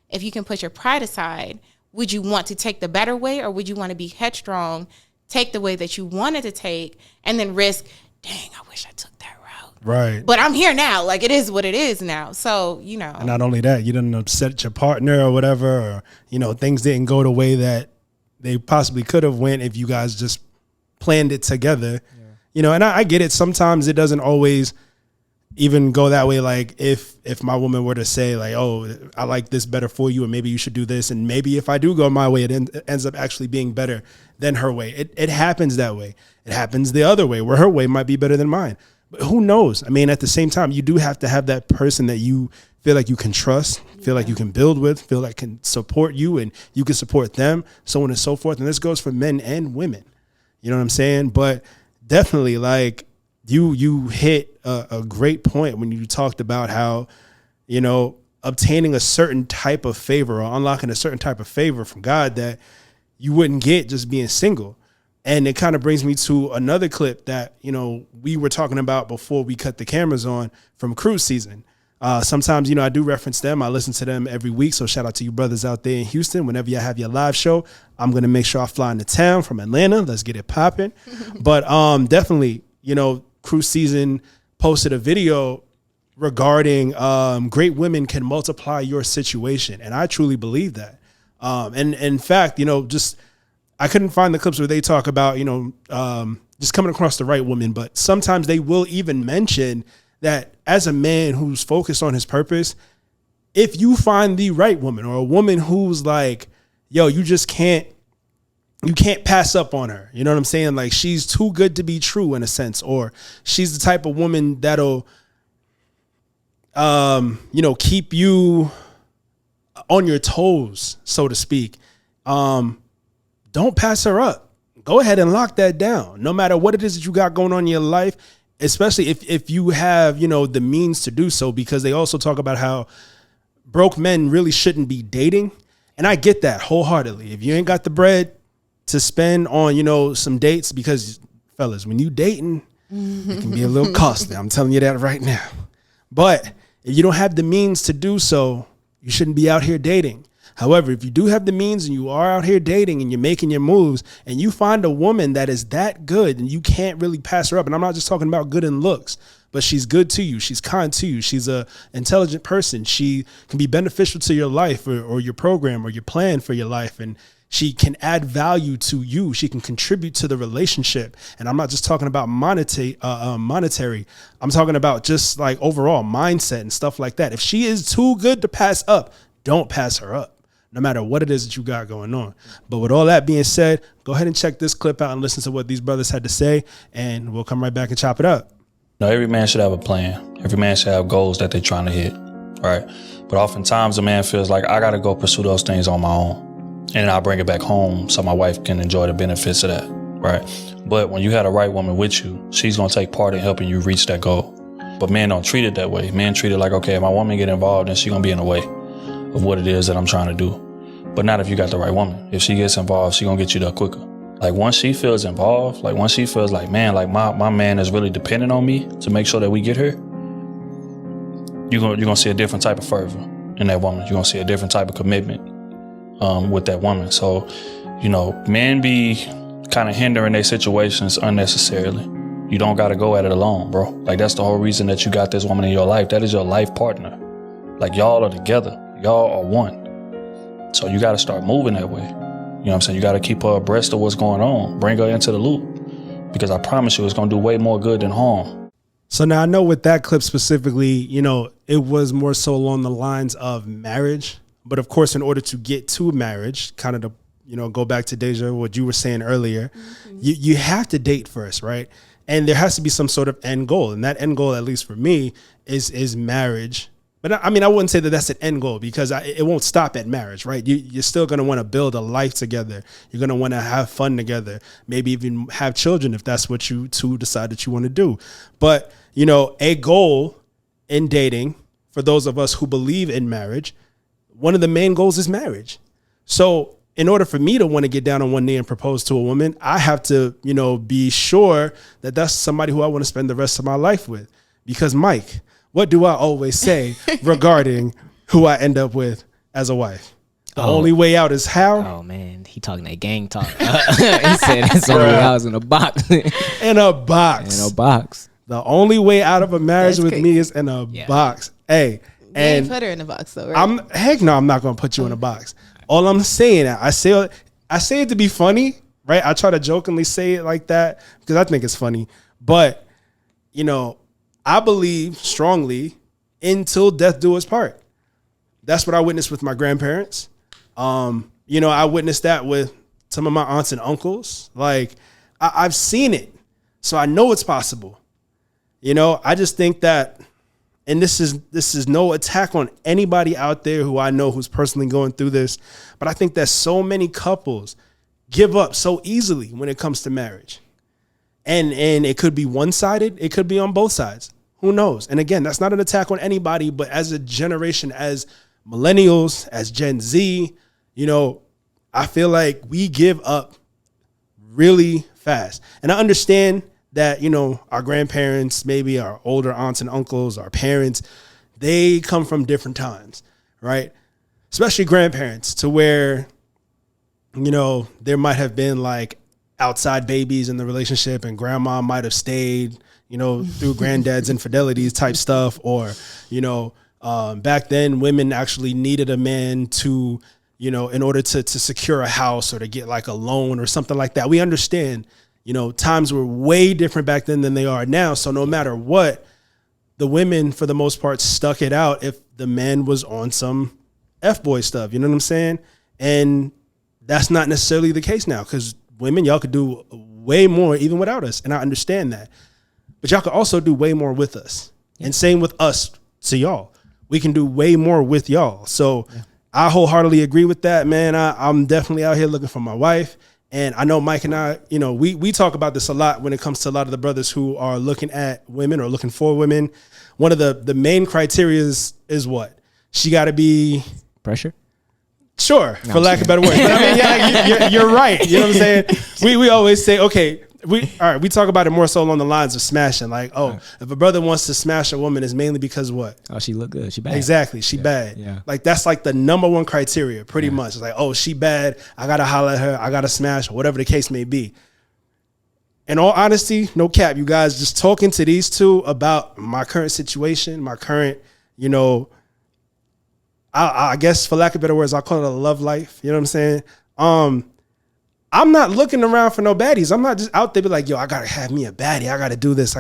if you can put your pride aside, would you want to take the better way, or would you want to be headstrong, take the way that you wanted to take, and then risk, dang, I wish I took that route. Right. But I'm here now. Like, it is what it is now. So, And not only that, you didn't upset your partner or whatever, or, things didn't go the way that they possibly could have went if you guys just planned it together. Yeah. And I get it. Sometimes it doesn't always even go that way. Like if my woman were to say like, oh, I like this better for you, and maybe you should do this, and maybe if I do go my way, it ends up actually being better than her way. It happens that way. It happens the other way, where her way might be better than mine. But who knows? I mean, at the same time, you do have to have that person that you feel like you can trust, feel like you can build with, feel like can support you, and you can support them, so on and so forth. And this goes for men and women. You know what I'm saying? But definitely, like, you hit a great point when you talked about how, obtaining a certain type of favor or unlocking a certain type of favor from God that you wouldn't get just being single. And it kind of brings me to another clip that, we were talking about before we cut the cameras on from cruise season. Sometimes, I do reference them. I listen to them every week. So shout out to you brothers out there in Houston. Whenever you have your live show, I'm going to make sure I fly into town from Atlanta. Let's get it popping. But definitely, cruise season posted a video regarding great women can multiply your situation. And I truly believe that. And in fact, I couldn't find the clips where they talk about, just coming across the right woman. But sometimes they will even mention that as a man who's focused on his purpose, if you find the right woman, or a woman who's like, yo, you can't pass up on her. You know what I'm saying? Like, she's too good to be true in a sense, or she's the type of woman that'll, keep you on your toes, so to speak. Don't pass her up. Go ahead and lock that down. No matter what it is that you got going on in your life, especially if you have, the means to do so, because they also talk about how broke men really shouldn't be dating. And I get that wholeheartedly. If you ain't got the bread to spend on, some dates, because fellas, when you dating, it can be a little costly. I'm telling you that right now. But if you don't have the means to do so, you shouldn't be out here dating. However, if you do have the means and you are out here dating and you're making your moves, and you find a woman that is that good and you can't really pass her up, and I'm not just talking about good in looks, but she's good to you, she's kind to you, she's a intelligent person, she can be beneficial to your life or your program or your plan for your life, and she can add value to you, she can contribute to the relationship. And I'm not just talking about monetary, I'm talking about just like overall mindset and stuff like that. If she is too good to pass up, don't pass her up, no matter what it is that you got going on. But with all that being said, go ahead and check this clip out and listen to what these brothers had to say, and we'll come right back and chop it up. No, every man should have a plan. Every man should have goals that they're trying to hit, right? But oftentimes a man feels like, I got to go pursue those things on my own, and then I'll bring it back home so my wife can enjoy the benefits of that, right? But when you have a right woman with you, she's going to take part in helping you reach that goal. But men don't treat it that way. Men treat it like, okay, if my woman get involved, then she's going to be in the way of what it is that I'm trying to do. But not if you got the right woman. If she gets involved, she gonna get you there quicker. Like, once she feels involved, like once she feels like, man, like my man is really dependent on me to make sure that we get here, you're gonna see a different type of fervor in that woman. You're gonna see a different type of commitment with that woman. So, men be kind of hindering their situations unnecessarily. You don't gotta go at it alone, bro. Like, that's the whole reason that you got this woman in your life. That is your life partner. Like, y'all are together. Y'all are one. So you got to start moving that way. You know what I'm saying? You got to keep her abreast of what's going on. Bring her into the loop. Because I promise you, it's going to do way more good than harm. So now I know with that clip specifically, you know, it was more so along the lines of marriage. But of course, in order to get to marriage, kind of to, you know, go back to Dayjah, what you were saying earlier, you have to date first, right? And there has to be some sort of end goal. And that end goal, at least for me, is marriage. But I mean, I wouldn't say that that's an end goal because it won't stop at marriage, right? You're still going to want to build a life together. You're going to want to have fun together, maybe even have children if that's what you two decide that you want to do. But, you know, a goal in dating for those of us who believe in marriage, one of the main goals is marriage. So in order for me to want to get down on one knee and propose to a woman, I have to, you know, be sure that that's somebody who I want to spend the rest of my life with. Because Mike, what do I always say regarding who I end up with as a wife? The only way out is how? Oh man, he talking that gang talk. He said it's only way out is in a box. In a box. In a box. The only way out of a marriage That's with crazy. me is in a box. Hey, And and put her in a box though, right? heck no, I'm not gonna put you in a box. All I'm saying, I say it to be funny, right? I try to jokingly say it like that because I think it's funny. But, you know, I believe strongly until death do us part. That's what I witnessed with my grandparents. You know, I witnessed that with some of my aunts and uncles. Like, I've seen it, so I know it's possible. You know, I just think that, and this is no attack on anybody out there who I know who's personally going through this, but I think that so many couples give up so easily when it comes to marriage. And it could be one-sided, it could be on both sides. Who knows? And again, that's not an attack on anybody, but as a generation, as millennials, as Gen Z, you know, I feel like we give up really fast. And I understand that, you know, our grandparents, maybe our older aunts and uncles, our parents, they come from different times, right? Especially grandparents, to where, you know, there might have been like outside babies in the relationship and grandma might have stayed, you know, through granddad's infidelities type stuff. Or, you know, back then women actually needed a man to, you know, in order to secure a house or to get like a loan or something like that. We understand, you know, times were way different back then than they are now. So no matter what, the women for the most part stuck it out if the man was on some F-boy stuff, you know what I'm saying? And that's not necessarily the case now, because women, y'all could do way more even without us. And I understand that. But y'all could also do way more with us. And same with us to y'all. We can do way more with y'all. So I wholeheartedly agree with that, man. I'm definitely out here looking for my wife. And I know Mike and I, you know, we talk about this a lot when it comes to a lot of the brothers who are looking at women or looking for women. One of the main criteria is what? She got to be... Pressure? Sure, for lack of better words. But I mean, yeah, you're right. You know what I'm saying? We always say, okay, we talk about it more so along the lines of smashing. Like, if a brother wants to smash a woman, it's mainly because what? Oh, she look good. She bad. Exactly. She bad. Yeah. Like, that's like the number one criteria, pretty much. It's like, oh, she bad. I got to holler at her. I got to smash her, whatever the case may be. In all honesty, no cap, you guys, just talking to these two about my current situation, my current, you know, I guess for lack of better words, I'll call it a love life. You know what I'm saying? I'm not looking around for no baddies. I'm not just out there be like, yo, I gotta have me a baddie. I gotta do this.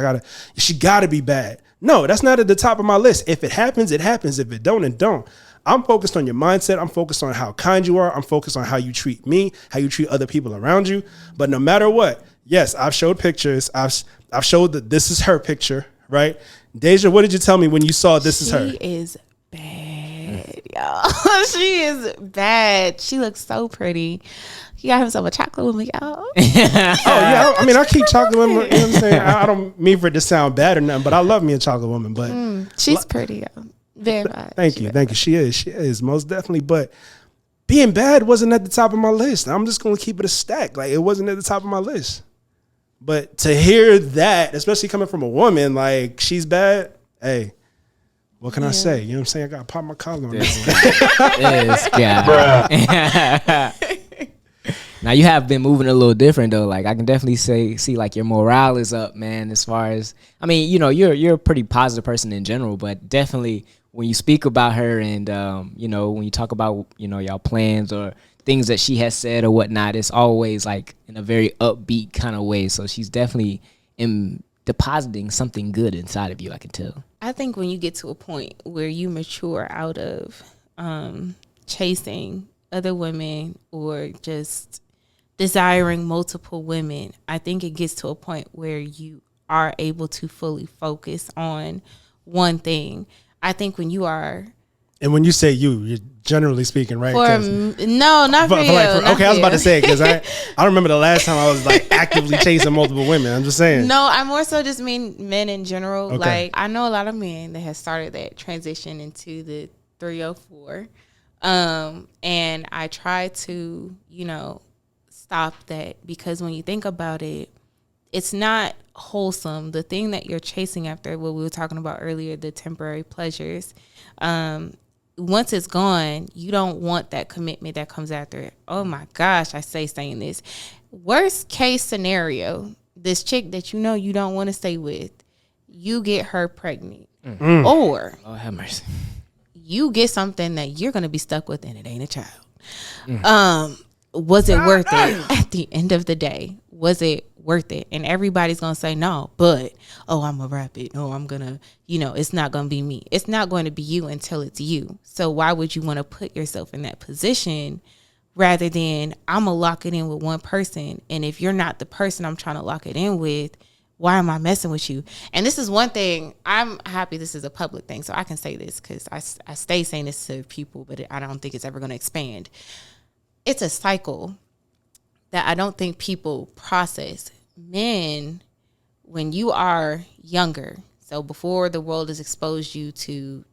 She gotta be bad. No, that's not at the top of my list. If it happens, it happens. If it don't, it don't. I'm focused on your mindset. I'm focused on how kind you are. I'm focused on how you treat me, how you treat other people around you. But no matter what, yes, I've showed pictures. I've showed that this is her picture, right? Dayjah, what did you tell me when you saw this is her? She is bad, y'all. She is bad. She looks so pretty. He got himself a chocolate woman, y'all. Oh, yeah. I mean, I keep chocolate women. You know what I'm saying? I don't mean for it to sound bad or nothing, but I love me a chocolate woman. But she's pretty, y'all. Very bad. Thank you. She is most definitely. But being bad wasn't at the top of my list. I'm just going to keep it a stack. Like, it wasn't at the top of my list. But to hear that, especially coming from a woman, like, she's bad, hey, what can I say? You know what I'm saying? I got to pop my collar on This guy. Now, you have been moving a little different, though. Like, I can definitely see like your morale is up, man, as far as, I mean, you know, you're a pretty positive person in general, but definitely when you speak about her and when you talk about y'all plans or things that she has said or whatnot, it's always like in a very upbeat kind of way. So she's definitely depositing something good inside of you, I can tell. I think when you get to a point where you mature out of chasing other women or just desiring multiple women, I think it gets to a point where you are able to fully focus on one thing. I think when you are... And when you say you're generally speaking, right? No, not for you. Okay, I was about to say, because I remember the last time I was like actively chasing multiple women. I'm just saying. No, I more so just mean men in general. Okay. Like, I know a lot of men that have started that transition into the 304. And I try to, stop that, because when you think about it, it's not wholesome. The thing that you're chasing after, what we were talking about earlier, the temporary pleasures, once it's gone, you don't want that commitment that comes after it. Oh my gosh, saying this. Worst case scenario, this chick that you don't want to stay with, you get her pregnant. Or Oh, have mercy. you get something that you're going to be stuck with and it ain't a child. Was it worth it? At the end of the day, was it worth it? And everybody's going to say no, but, I'm going to wrap it. No, I'm going to, it's not going to be me. It's not going to be you until it's you. So why would you want to put yourself in that position rather than I'm going to lock it in with one person? And if you're not the person I'm trying to lock it in with, why am I messing with you? And this is one thing, I'm happy this is a public thing, so I can say this because I stay saying this to people, but I don't think it's ever going to expand. It's a cycle that I don't think people process. Men, when you are younger, so before the world has exposed you to,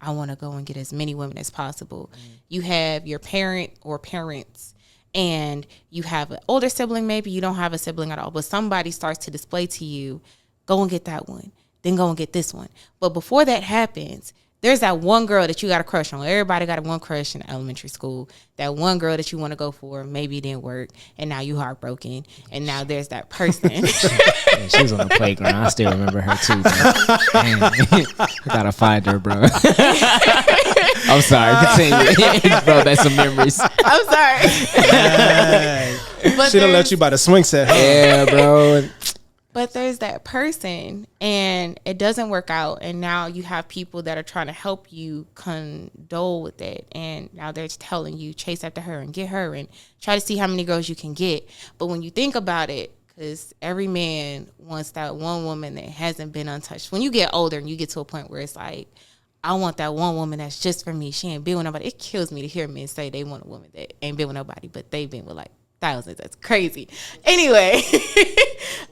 I want to go and get as many women as possible, you have your parent or parents, and you have an older sibling, maybe you don't have a sibling at all, but somebody starts to display to you, go and get that one, then go and get this one. But before that happens, there's that one girl that you got a crush on. Everybody got one crush in elementary school. That one girl that you want to go for, maybe it didn't work, and now you heartbroken. And now there's that person. Yeah, she was on the playground. I still remember her too. I gotta find her, bro. I'm sorry. Continue, bro. That's some memories. I'm sorry. But she don't let you by the swing set. Huh? Yeah, bro. But there's that person, and it doesn't work out, and now you have people that are trying to help you condole with it, and now they're telling you chase after her and get her and try to see how many girls you can get. But when you think about it, because every man wants that one woman that hasn't been untouched. When you get older and you get to a point where it's like, I want that one woman that's just for me. She ain't been with nobody. It kills me to hear men say they want a woman that ain't been with nobody, but they've been with like thousands. That's crazy. Anyway,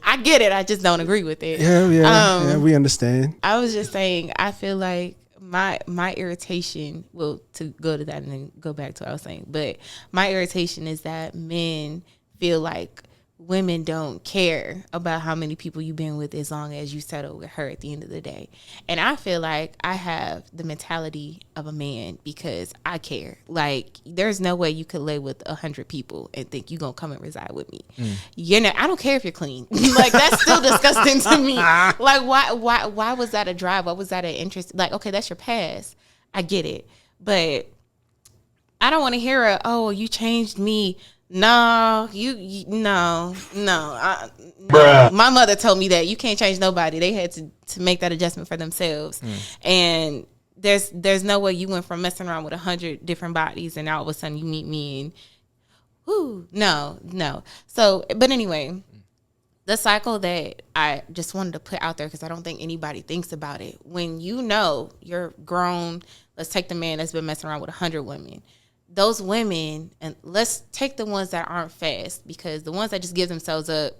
I get it. I just don't agree with it. Yeah, we understand. I was just saying, I feel like my irritation, well, to go to that and then go back to what I was saying, but my irritation is that men feel like women don't care about how many people you've been with as long as you settle with her at the end of the day. And I feel like I have the mentality of a man because I care. Like, there's no way you could live with 100 people and think you're going to come and reside with me. I don't care if you're clean. Like, that's still disgusting to me. Like, why was that a drive? Why was that an interest? Like, okay, that's your past. I get it. But I don't want to hear you changed me. No, no. My mother told me that you can't change nobody. They had to make that adjustment for themselves. And there's no way you went from messing around with 100 different bodies and all of a sudden you meet me and no. So, but anyway, the cycle that I just wanted to put out there because I don't think anybody thinks about it. When you're grown, let's take the man that's been messing around with 100 women. Those women, and let's take the ones that aren't fast, because the ones that just give themselves up,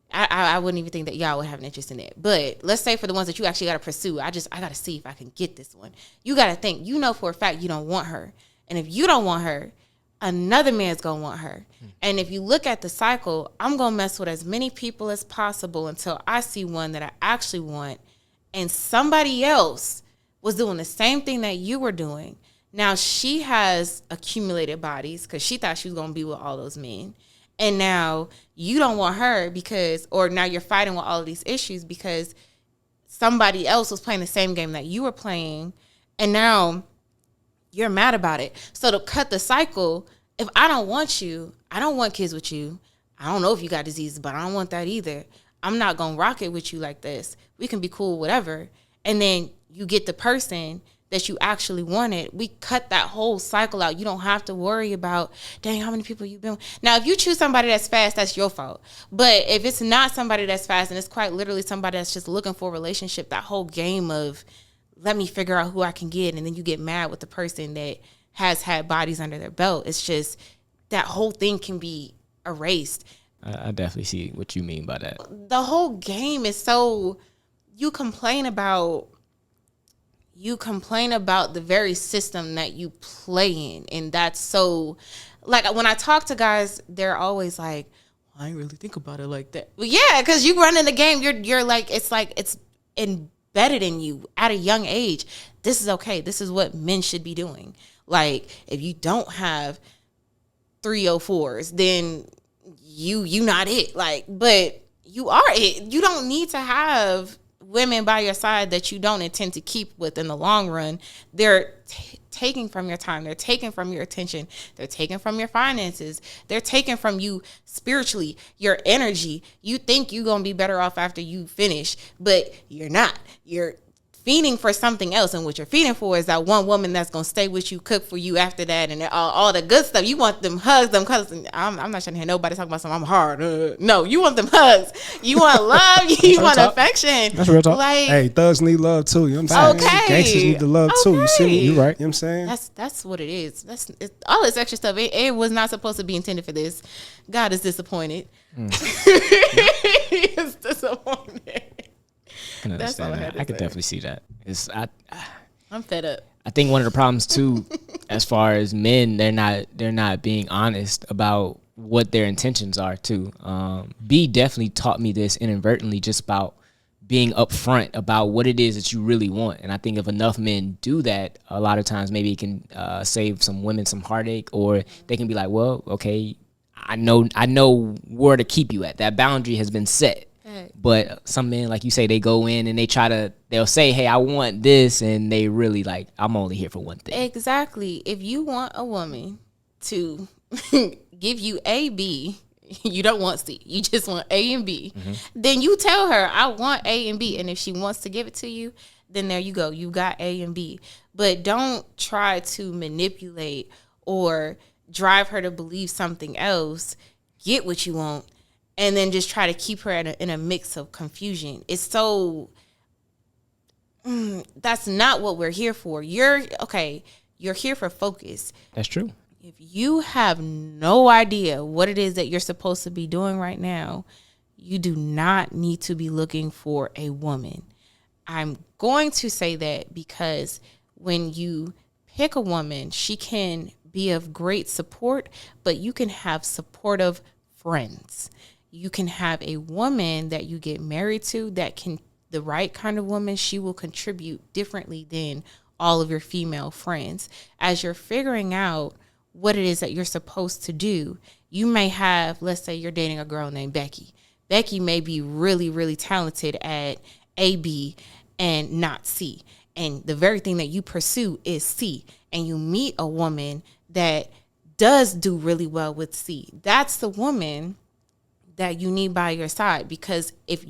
I wouldn't even think that y'all would have an interest in that. But let's say for the ones that you actually got to pursue, I got to see if I can get this one. You got to think, for a fact you don't want her. And if you don't want her, another man's going to want her. And if you look at the cycle, I'm going to mess with as many people as possible until I see one that I actually want. And somebody else was doing the same thing that you were doing. Now she has accumulated bodies because she thought she was going to be with all those men. And now you don't want her now you're fighting with all of these issues because somebody else was playing the same game that you were playing, and now you're mad about it. So to cut the cycle, if I don't want you, I don't want kids with you. I don't know if you got diseases, but I don't want that either. I'm not going to rock it with you like this. We can be cool, whatever. And then you get the person that you actually wanted. We cut that whole cycle out. You don't have to worry about, dang, how many people you've been with. Now, if you choose somebody that's fast, that's your fault. But if it's not somebody that's fast and it's quite literally somebody that's just looking for a relationship, that whole game of let me figure out who I can get, and then you get mad with the person that has had bodies under their belt. It's just that whole thing can be erased. I definitely see what you mean by that. The whole game is so, you complain about the very system that you play in. And that's so, like, when I talk to guys, they're always like, I ain't really think about it like that. Well, yeah, because you run in the game, you're like it's embedded in you at a young age. This is okay. This is what men should be doing. Like, if you don't have 304s, then you not it. Like, but you are it. You don't need to have women by your side that you don't intend to keep with in the long run. They're taking from your time. They're taking from your attention. They're taking from your finances. They're taking from you spiritually, your energy. You think you're going to be better off after you finish, but you're not. You're feeding for something else, and what you're feeding for is that one woman that's going to stay with you, cook for you after that, and all the good stuff. You want them hugs, them cuddles. I'm not trying to hear nobody talk about something, I'm hard. No, you want them hugs. You want love. You want affection. That's real talk. Like, hey, thugs need love too. You know what I'm saying? Okay. Gangsters need the love too. You see me? You right. You know what I'm saying? That's what it is. All this extra stuff. It was not supposed to be intended for this. God is disappointed. He is disappointed. I can understand that. I could definitely see that. I'm fed up. I think one of the problems too, as far as men, they're not being honest about what their intentions are too. B definitely taught me this inadvertently, just about being upfront about what it is that you really want. And I think if enough men do that, a lot of times maybe it can save some women some heartache, or they can be like, well, okay, I know where to keep you at. That boundary has been set. But some men, like you say, they go in and they'll say, hey, I want this, and they really like, I'm only here for one thing. Exactly. If you want a woman to give you A, B, you don't want C, you just want A and B, then you tell her, I want A and B. And if she wants to give it to you, then there you go. You got A and B. But don't try to manipulate or drive her to believe something else. Get what you want, and then just try to keep her in a mix of confusion. It's so, that's not what we're here for. You're here for focus. That's true. If you have no idea what it is that you're supposed to be doing right now, you do not need to be looking for a woman. I'm going to say that because when you pick a woman, she can be of great support, but you can have supportive friends. You can have a woman that you get married to the right kind of woman, she will contribute differently than all of your female friends. As you're figuring out what it is that you're supposed to do, you may have, let's say you're dating a girl named Becky. Becky may be really, really talented at A, B, and not C. And the very thing that you pursue is C. And you meet a woman that does do really well with C. That's the woman that you need by your side, because if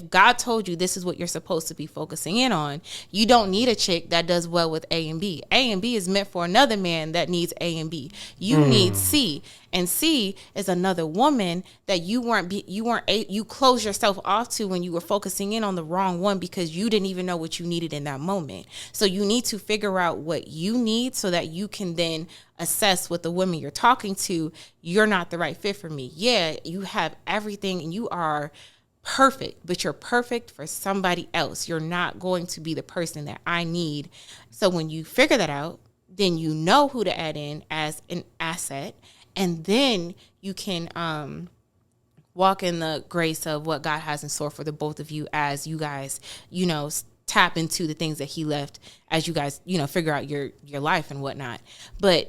God told you this is what you're supposed to be focusing in on, you don't need a chick that does well with A and B. A and B is meant for another man that needs A and B. You need C, and C is another woman that you closed yourself off to when you were focusing in on the wrong one, because you didn't even know what you needed in that moment. So you need to figure out what you need so that you can then assess with the women you're talking to, you're not the right fit for me. Yeah, you have everything and you are perfect, but you're perfect for somebody else. You're not going to be the person that I need. So when you figure that out, then you know who to add in as an asset, and then you can walk in the grace of what God has in store for the both of you as you guys, tap into the things that he left as you guys, figure out your life and whatnot. But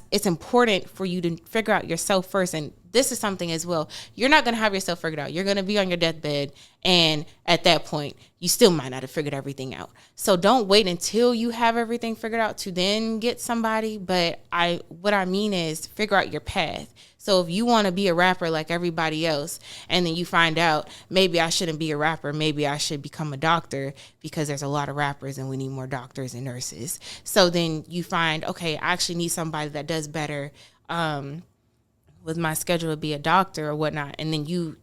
it's important for you to figure out yourself first and this is something as well. You're not going to have yourself figured out. You're going to be on your deathbed. And at that point, you still might not have figured everything out. So don't wait until you have everything figured out to then get somebody. But what I mean is figure out your path. So if you want to be a rapper like everybody else, and then you find out maybe I shouldn't be a rapper, maybe I should become a doctor because there's a lot of rappers and we need more doctors and nurses. So then you find, okay, I actually need somebody that does better with my schedule to be a doctor or whatnot. And then you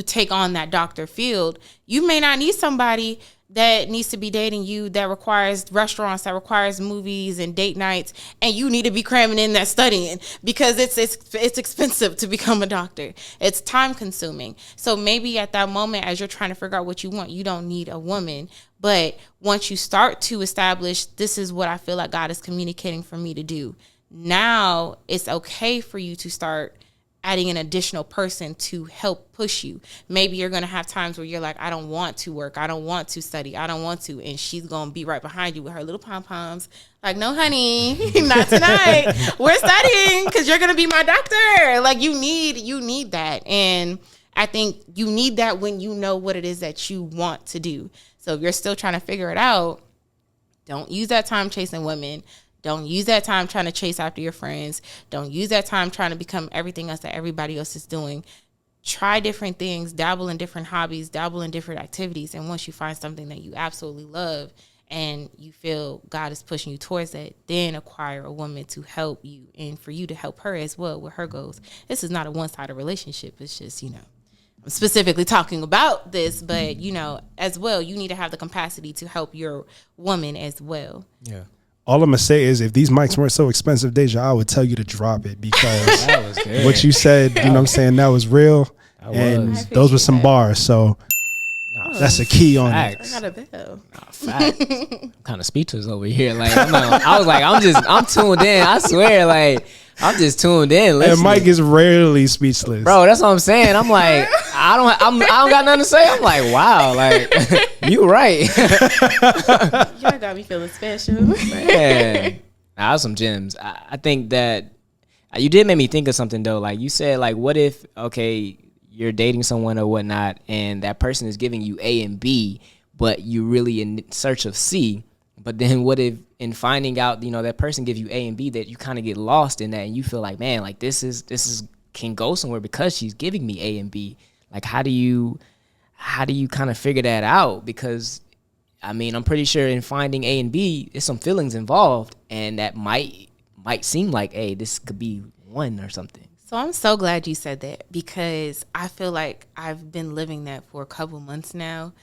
take on that doctor field. You may not need somebody that needs to be dating you, that requires restaurants, that requires movies and date nights, and you need to be cramming in that studying because it's expensive to become a doctor. It's time consuming. So maybe at that moment, as you're trying to figure out what you want, you don't need a woman. But once you start to establish, this is what I feel like God is communicating for me to do, now it's okay for you to start adding an additional person to help push you. Maybe you're going to have times where you're like, I don't want to work. I don't want to study. I don't want to. And she's going to be right behind you with her little pom-poms. Like, no, honey, not tonight. We're studying because you're going to be my doctor. Like, you need that. And I think you need that when you know what it is that you want to do. So if you're still trying to figure it out, don't use that time chasing women. Don't use that time trying to chase after your friends. Don't use that time trying to become everything else that everybody else is doing. Try different things, dabble in different hobbies, dabble in different activities. And once you find something that you absolutely love and you feel God is pushing you towards that, then acquire a woman to help you and for you to help her as well with her goals. This is not a one-sided relationship. It's just, I'm specifically talking about this, but, as well, you need to have the capacity to help your woman as well. Yeah. All I'm going to say is if these mics weren't so expensive, Dayjah, I would tell you to drop it because That was good. what you said, what I'm saying, that was real. And those were some bars. So that's a key on it. I got a bell. Facts. I'm kind of speechless over here. Like I'm tuned in. I swear, like I'm just tuned in. Listening. And Mike is rarely speechless, bro. That's what I'm saying. I'm like, I don't got nothing to say. I'm like, wow, like you right. Y'all got me feeling special, man. That was some gems. I think that you did make me think of something though. Like you said, like what if you're dating someone or whatnot, and that person is giving you A and B, but you're really in search of C. But then what if in finding out, that person gives you A and B, that you kind of get lost in that and you feel like, man, like this is can go somewhere because she's giving me A and B. Like how do you kind of figure that out? Because I'm pretty sure in finding A and B, there's some feelings involved, and that might seem like, hey, this could be one or something. So I'm so glad you said that because I feel like I've been living that for a couple months now.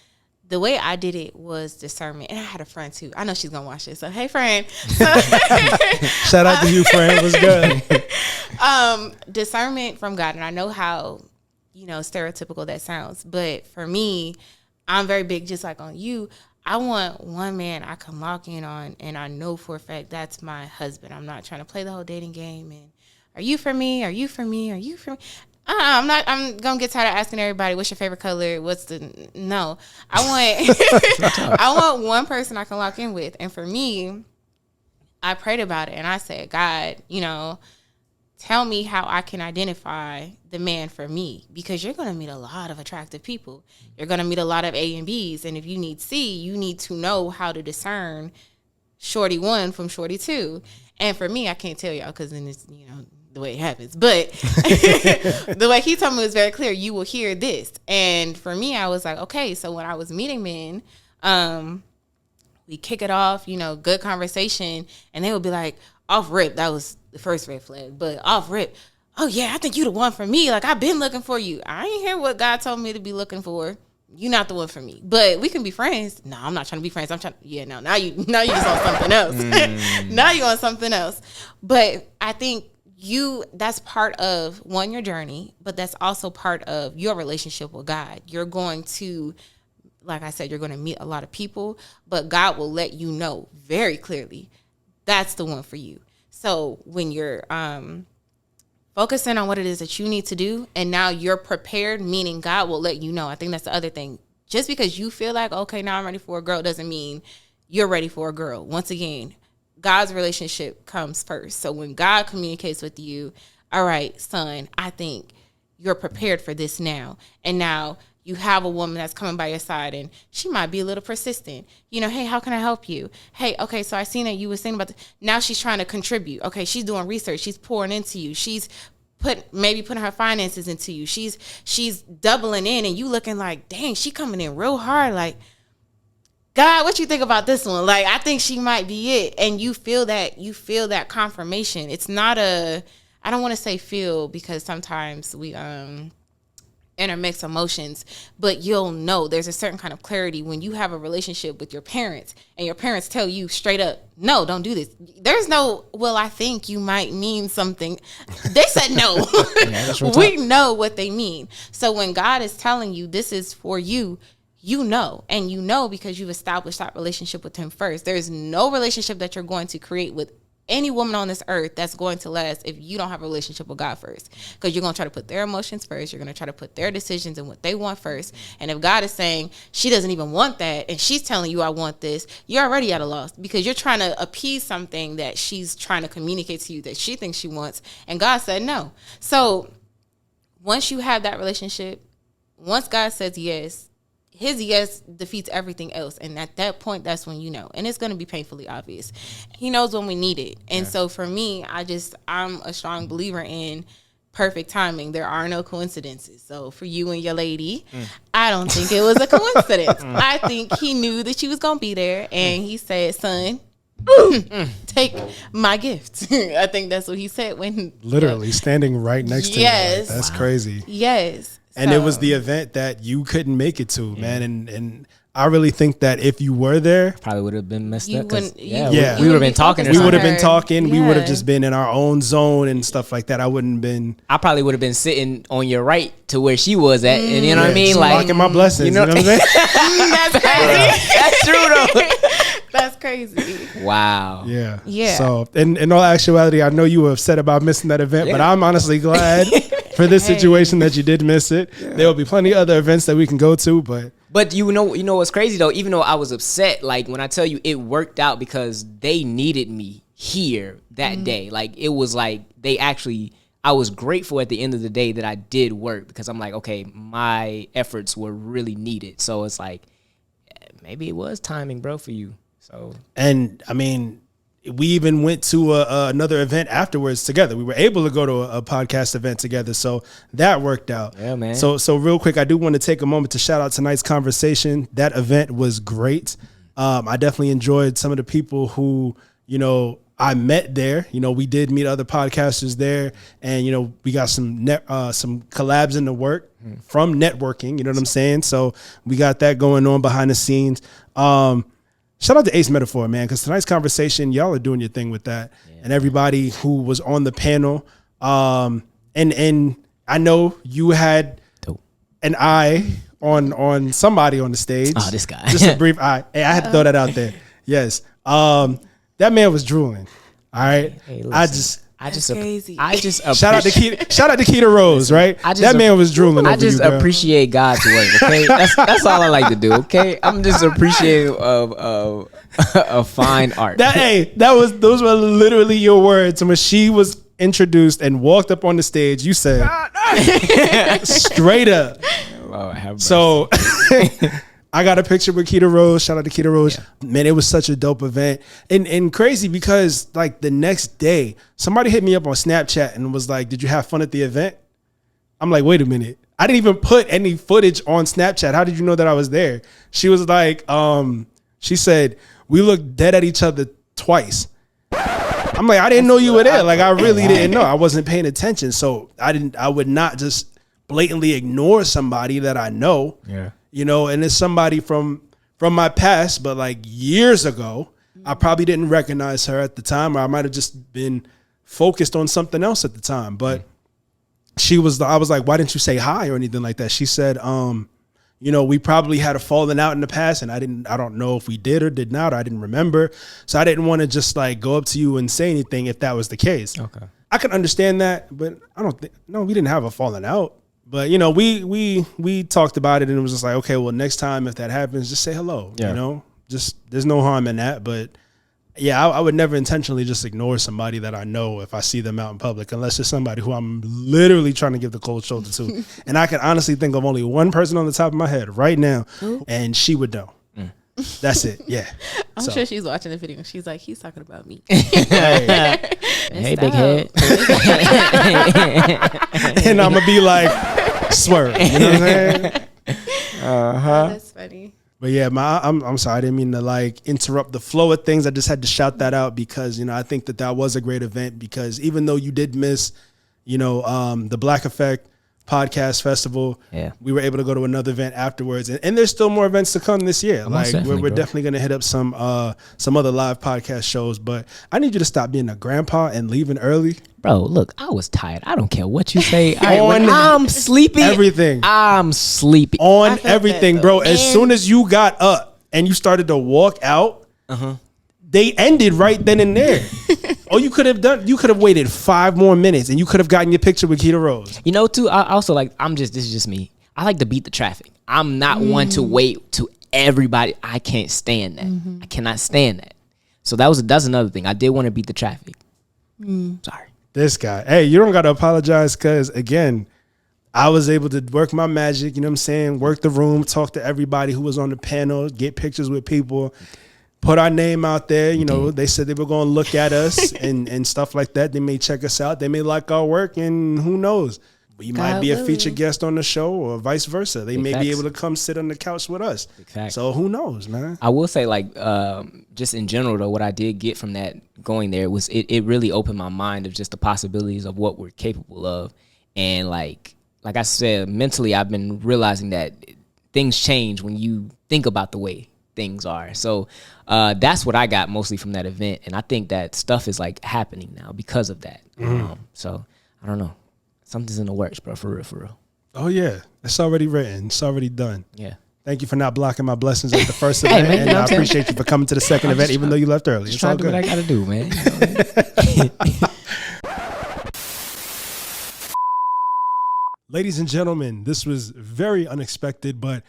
The way I did it was discernment. And I had a friend too. I know she's going to watch this. So, hey, friend. Shout out to you, friend. What's good? Discernment from God. And I know how, stereotypical that sounds. But for me, I'm very big, just like on you. I want one man I can lock in on. And I know for a fact that's my husband. I'm not trying to play the whole dating game. And are you for me? Are you for me? Are you for me? I'm going to get tired of asking everybody, what's your favorite color? No. I want one person I can lock in with. And for me, I prayed about it and I said, God, tell me how I can identify the man for me, because you're going to meet a lot of attractive people. You're going to meet a lot of A and B's. And if you need C, you need to know how to discern shorty 1 from shorty 2. And for me, I can't tell y'all because then it's, the way it happens. But the way he told me was very clear. You will hear this. And for me, I was like, okay. So when I was meeting men, we kick it off, good conversation. And they would be like, off rip, that was the first red flag. But off rip, oh yeah, I think you the one for me. Like I've been looking for you. I ain't hear what God told me to be looking for. You're not the one for me, but we can be friends. No, I'm not trying to be friends. Now you just on something else. Now you on something else. But I think that's part of your journey, but that's also part of your relationship with God. You're going to, like I said, you're going to meet a lot of people, but God will let you know very clearly that's the one for you. So when you're focusing on what it is that you need to do, and now you're prepared, meaning God will let you know. I think that's the other thing. Just because you feel like, okay, now I'm ready for a girl, doesn't mean you're ready for a girl. Once again, God's relationship comes first. So when God communicates with you, all right, son, I think you're prepared for this now. And now you have a woman that's coming by your side and she might be a little persistent. You know, hey, how can I help you? Hey, okay, so I seen that you were saying about now she's trying to contribute. Okay, she's doing research. She's pouring into you. She's putting her finances into you. She's doubling in and you looking like, dang, she coming in real hard. Like, God, what you think about this one? Like, I think she might be it. And you feel that confirmation. It's not I don't want to say feel because sometimes we intermix emotions, but you'll know there's a certain kind of clarity when you have a relationship with your parents and your parents tell you straight up, no, don't do this. There's no, well, I think you might mean something. They said no. We know what they mean. So when God is telling you this is for you, you know, and you know because you've established that relationship with him first. There's no relationship that you're going to create with any woman on this earth that's going to last if you don't have a relationship with God first, because you're going to try to put their emotions first. You're going to try to put their decisions and what they want first. And if God is saying she doesn't even want that and she's telling you I want this, you're already at a loss because you're trying to appease something that she's trying to communicate to you that she thinks she wants. And God said no. So once you have that relationship, once God says yes, his yes defeats everything else. And at that point, that's when you know. And it's going to be painfully obvious. He knows when we need it. And so for me, I'm a strong believer in perfect timing. There are no coincidences. So for you and your lady, I don't think it was a coincidence. I think he knew that she was going to be there. And he said, son, take my gift. I think that's what he said when. Literally standing right next to you. Like, that's crazy. Yes. And it was the event that you couldn't make it to, man. And I really think that if you were there, probably would have been messed up. we would have been talking. We would have been talking. We would have just been in our own zone and stuff like that. I probably would have been sitting on your right to where she was at. And you know what I mean? Like blocking my blessings. You know what I'm saying? That's crazy. That's true though. That's crazy. Wow. Yeah. Yeah. So in all actuality, I know you were upset about missing that event, but I'm honestly glad for this situation that you did miss it. There will be plenty of other events that we can go to, but you know what's crazy though? Even though I was upset, like when I tell you it worked out because they needed me here that day. Like it was like I was grateful at the end of the day that I did work because I'm like, okay, my efforts were really needed. So it's like maybe it was timing, bro, for you. So and I mean, we even went to another event afterwards together. We were able to go to a podcast event together, so that worked out. Yeah, man. So real quick, I do want to take a moment to shout out tonight's conversation. That event was great. I definitely enjoyed some of the people who, I met there. We did meet other podcasters there, and we got some collabs in the work from networking. You know what I'm saying? So we got that going on behind the scenes. Shout out to Ace Metaphor, man, because tonight's conversation, y'all are doing your thing with that, and everybody who was on the panel. And I know you had an eye on somebody on the stage. Oh, this guy. Just a brief eye. Hey, I had to throw that out there. Yes. That man was drooling. All right. Hey, crazy. Shout out to Keita Rose, right? That man was drooling. I just appreciate God's work. Okay, that's all I like to do. Okay, I'm just appreciative of fine art. Those were literally your words. And when she was introduced and walked up on the stage, you said straight up. Lord, so I got a picture with Keita Rose. Shout out to Keita Rose. Yeah. Man, it was such a dope event. And crazy because like the next day, somebody hit me up on Snapchat and was like, did you have fun at the event? I'm like, wait a minute. I didn't even put any footage on Snapchat. How did you know that I was there? She was like, she said, we looked dead at each other twice. I'm like, I didn't know you were there. Like, I really didn't know. I wasn't paying attention. So I would not just blatantly ignore somebody that I know. Yeah. And it's somebody from my past, but like years ago, I probably didn't recognize her at the time, or I might have just been focused on something else at the time. But I was like, why didn't you say hi or anything like that? She said, we probably had a falling out in the past, and I don't know if we did or did not, or I didn't remember. So I didn't want to just like go up to you and say anything if that was the case. Okay. I can understand that, but we didn't have a falling out. But we talked about it, and it was just like, okay, well, next time if that happens, just say hello. Yeah. Just there's no harm in that. But Yeah, I would never intentionally just ignore somebody that I know if I see them out in public, unless it's somebody who I'm literally trying to give the cold shoulder to. And I can honestly think of only one person on the top of my head right now, and she would know. That's it. Yeah. I'm sure she's watching the video and she's like, he's talking about me. Hey, big head. And I'm going to be like, swerve. You know what I'm saying? That's funny. But yeah, I'm sorry. I didn't mean to like interrupt the flow of things. I just had to shout that out because, I think that was a great event because even though you did miss, the Black Effect Podcast Festival, we were able to go to another event afterwards. And there's still more events to come this year. Like we're definitely going to hit up some other live podcast shows, but I need you to stop being a grandpa and leaving early. Bro, look, I was tired. I don't care what you say. I'm sleepy. Everything. I'm sleepy. On everything, bro. As soon as you got up and you started to walk out, they ended right then and there. All you could have waited 5 more minutes and you could have gotten your picture with Keita Rose. Too, I also this is just me. I like to beat the traffic. I'm not one to wait to everybody. I can't stand that. I cannot stand that. So that's another thing. I did want to beat the traffic. Sorry. This guy. Hey, you don't got to apologize because, again, I was able to work my magic, you know what I'm saying? Work the room, talk to everybody who was on the panel, get pictures with people, put our name out there. They said they were going to look at us and stuff like that. They may check us out. They may like our work, and who knows? We might be a featured guest on the show or vice versa. They may be able to come sit on the couch with us. So who knows, man? I will say, just in general, though, what I did get from that going there was it really opened my mind of just the possibilities of what we're capable of. And like I said, mentally, I've been realizing that things change when you think about the way things are. So that's what I got mostly from that event. And I think that stuff is happening now because of that. So I don't know. Something's in the works, bro. For real. Oh, yeah. It's already written. It's already done. Yeah. Thank you for not blocking my blessings at the first event. Man, and I appreciate you for coming to the second event, even though you left early. It's all good. What I got to do, man. Ladies and gentlemen, this was very unexpected, but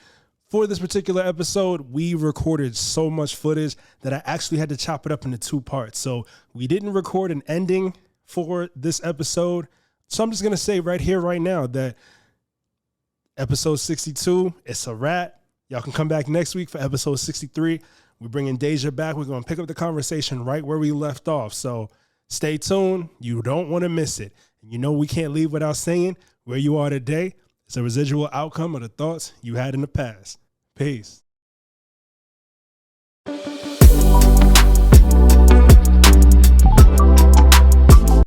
for this particular episode, we recorded so much footage that I actually had to chop it up into 2 parts. So we didn't record an ending for this episode. So I'm just going to say right here, right now, that episode 62, it's a wrap. Y'all can come back next week for episode 63. We're bringing Dayjah back. We're going to pick up the conversation right where we left off. So stay tuned. You don't want to miss it. And we can't leave without saying where you are today is a residual outcome of the thoughts you had in the past. Peace.